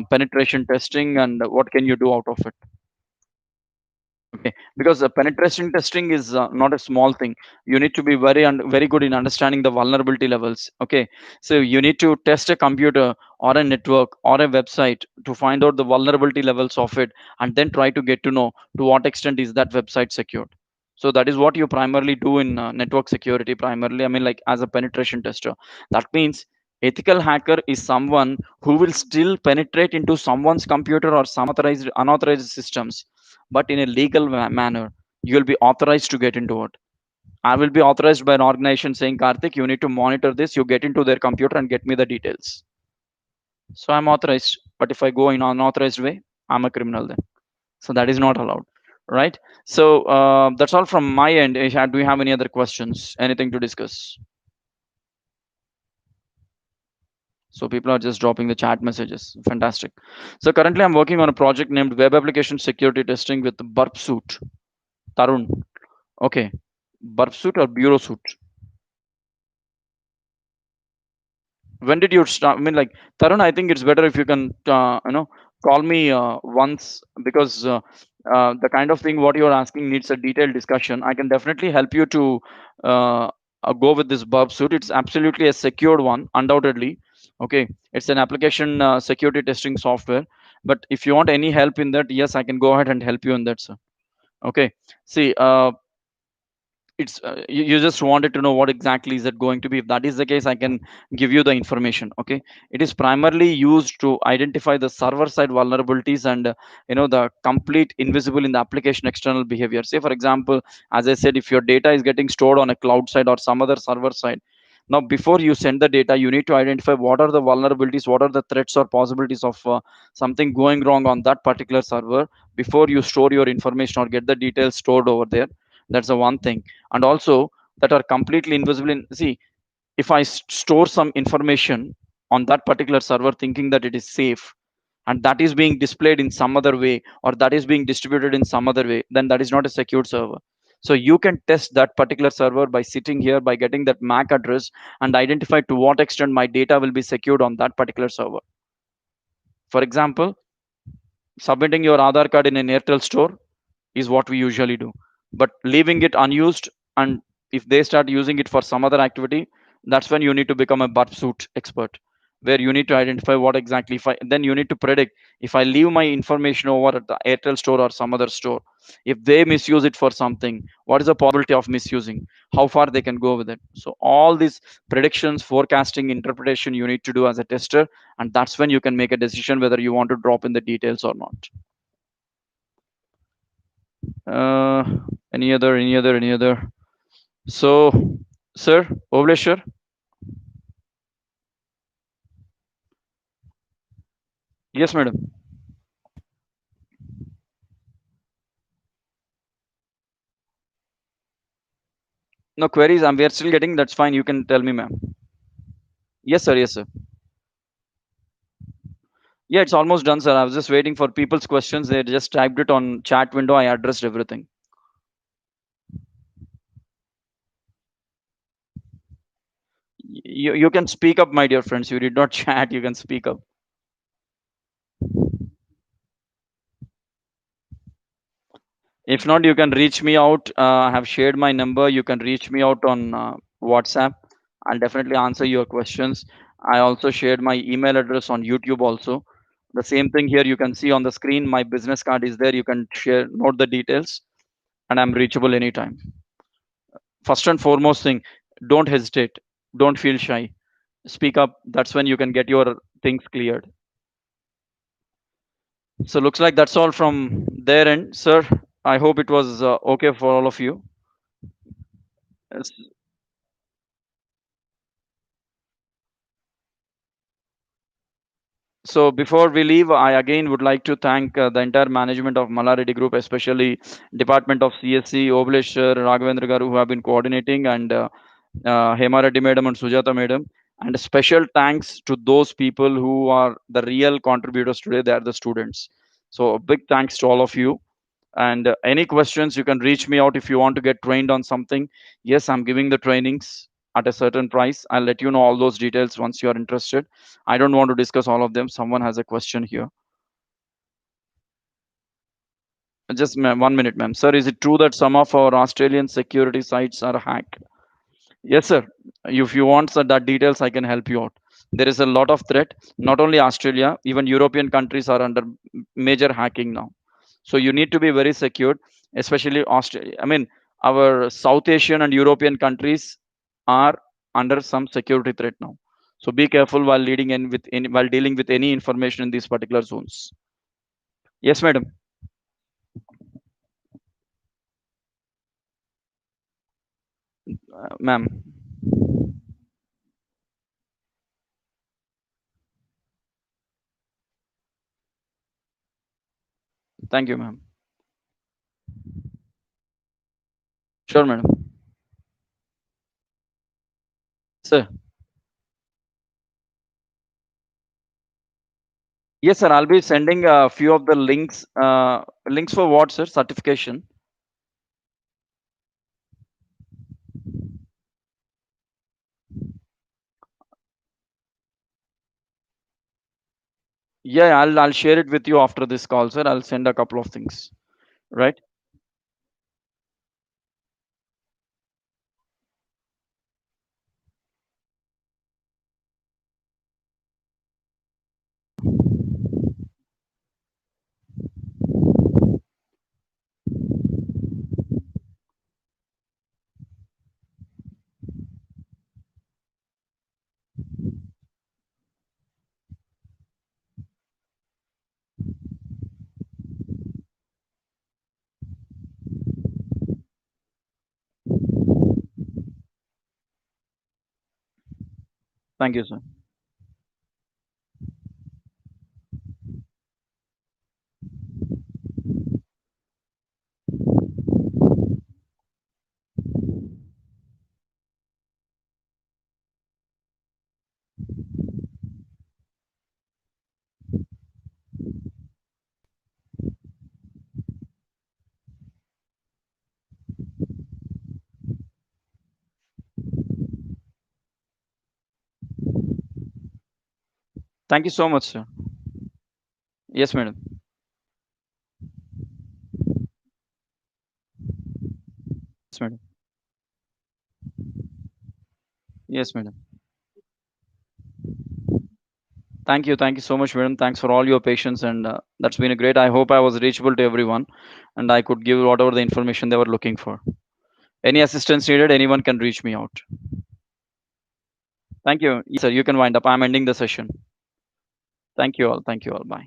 penetration testing and what can you do out of it. Okay, because penetration testing is not a small thing. You need to be very good in understanding the vulnerability levels. Okay, so you need to test a computer or a network or a website to find out the vulnerability levels of it, and then try to get to know to what extent is that website secured. So that is what you primarily do in network security. Primarily, I mean, like as a penetration tester. That means ethical hacker is someone who will still penetrate into someone's computer or some unauthorized systems, but in a legal manner. You will be authorized to get into it. I will be authorized by an organization saying, Karthik, you need to monitor this. You get into their computer and get me the details. So I'm authorized. But if I go in unauthorized way, I'm a criminal then. So that is not allowed. Right. So that's all from my end. Do you have any other questions? Anything to discuss? So people are just dropping the chat messages. Fantastic. So currently I'm working on a project named Web Application Security Testing with Burp Suit. Tarun. Okay. Burp Suit or Bureau Suit? When did you start? I mean, like, Tarun, I think it's better if you can call me once, because the kind of thing what you're asking needs a detailed discussion. I can definitely help you to uh, go with this burp suit. It's absolutely a secured one, undoubtedly. Okay, it's an application security testing software. But if you want any help in that, yes, I can go ahead and help you in that, sir. Okay. See, it's you just wanted to know what exactly is it going to be. If that is the case, I can give you the information. Okay, it is primarily used to identify the server side vulnerabilities and the complete invisible in the application external behavior. Say for example, as I said, if your data is getting stored on a cloud side or some other server side, now before you send the data, you need to identify what are the vulnerabilities, what are the threats or possibilities of something going wrong on that particular server before you store your information or get the details stored over there. That's the one thing. And also that are completely invisible in, see, if I store some information on that particular server thinking that it is safe, and that is being displayed in some other way, or that is being distributed in some other way, then that is not a secured server. So you can test that particular server by sitting here, by getting that MAC address and identify to what extent my data will be secured on that particular server. For example, submitting your Aadhaar card in an Airtel store is what we usually do. But leaving it unused, and if they start using it for some other activity, that's when you need to become a burp suit expert, where you need to identify what exactly. If I, then you need to predict, if I leave my information over at the Airtel store or some other store, if they misuse it for something, what is the probability of misusing? How far they can go with it? So all these predictions, forecasting, interpretation you need to do as a tester, and that's when you can make a decision whether you want to drop in the details or not. Uh, any other? So, sir, Ovleshwar, yes, madam. No queries. We are still getting. That's fine. You can tell me, ma'am. Yes, sir. Yes, sir. Yeah, it's almost done, sir. I was just waiting for people's questions. They just typed it on chat window. I addressed everything. You can speak up, my dear friends. You did not chat. You can speak up. If not, you can reach me out. I have shared my number. You can reach me out on WhatsApp. I'll definitely answer your questions. I also shared my email address on YouTube also. The same thing here you can see on the screen. My business card is there. You can share, note the details, and I'm reachable anytime. First and foremost thing, don't hesitate. Don't feel shy. Speak up. That's when you can get your things cleared. So looks like that's all from their end, sir. I hope it was okay for all of you. Yes. So before we leave, I again would like to thank the entire management of Malaredi Group, especially Department of CSC, Oblesh sir, Raghavendra Garu, who have been coordinating, and Hema Reddy Madam and Sujata Madam. And a special thanks to those people who are the real contributors today. They are the students. So a big thanks to all of you. And any questions, you can reach me out if you want to get trained on something. Yes, I'm giving the trainings at a certain price. I'll let you know all those details once you are interested. I don't want to discuss all of them. Someone has a question here. Just 1 minute, ma'am. Sir, is it true that some of our Australian security sites are hacked? Yes, sir. If you want that details, I can help you out. There is a lot of threat. Not only Australia, even European countries are under major hacking now. So you need to be very secured, especially Australia. I mean, our South Asian and European countries are under some security threat now. So be careful while leading in with while dealing with any information in these particular zones. Yes, madam. Ma'am. Thank you, ma'am. Sure, madam. Sir. Yes, sir. I'll be sending a few of the links. Links for what, sir? Certification. Yeah, I'll share it with you after this call, sir. I'll send a couple of things. Right. Thank you, sir. Thank you so much, sir. Yes, madam. Yes, madam. Yes, madam. Thank you. Thank you so much, madam. Thanks for all your patience, and that's been a great. I hope I was reachable to everyone, and I could give whatever the information they were looking for. Any assistance needed, anyone can reach me out. Thank you. Yes, sir. You can wind up. I'm ending the session. Thank you all. Thank you all. Bye.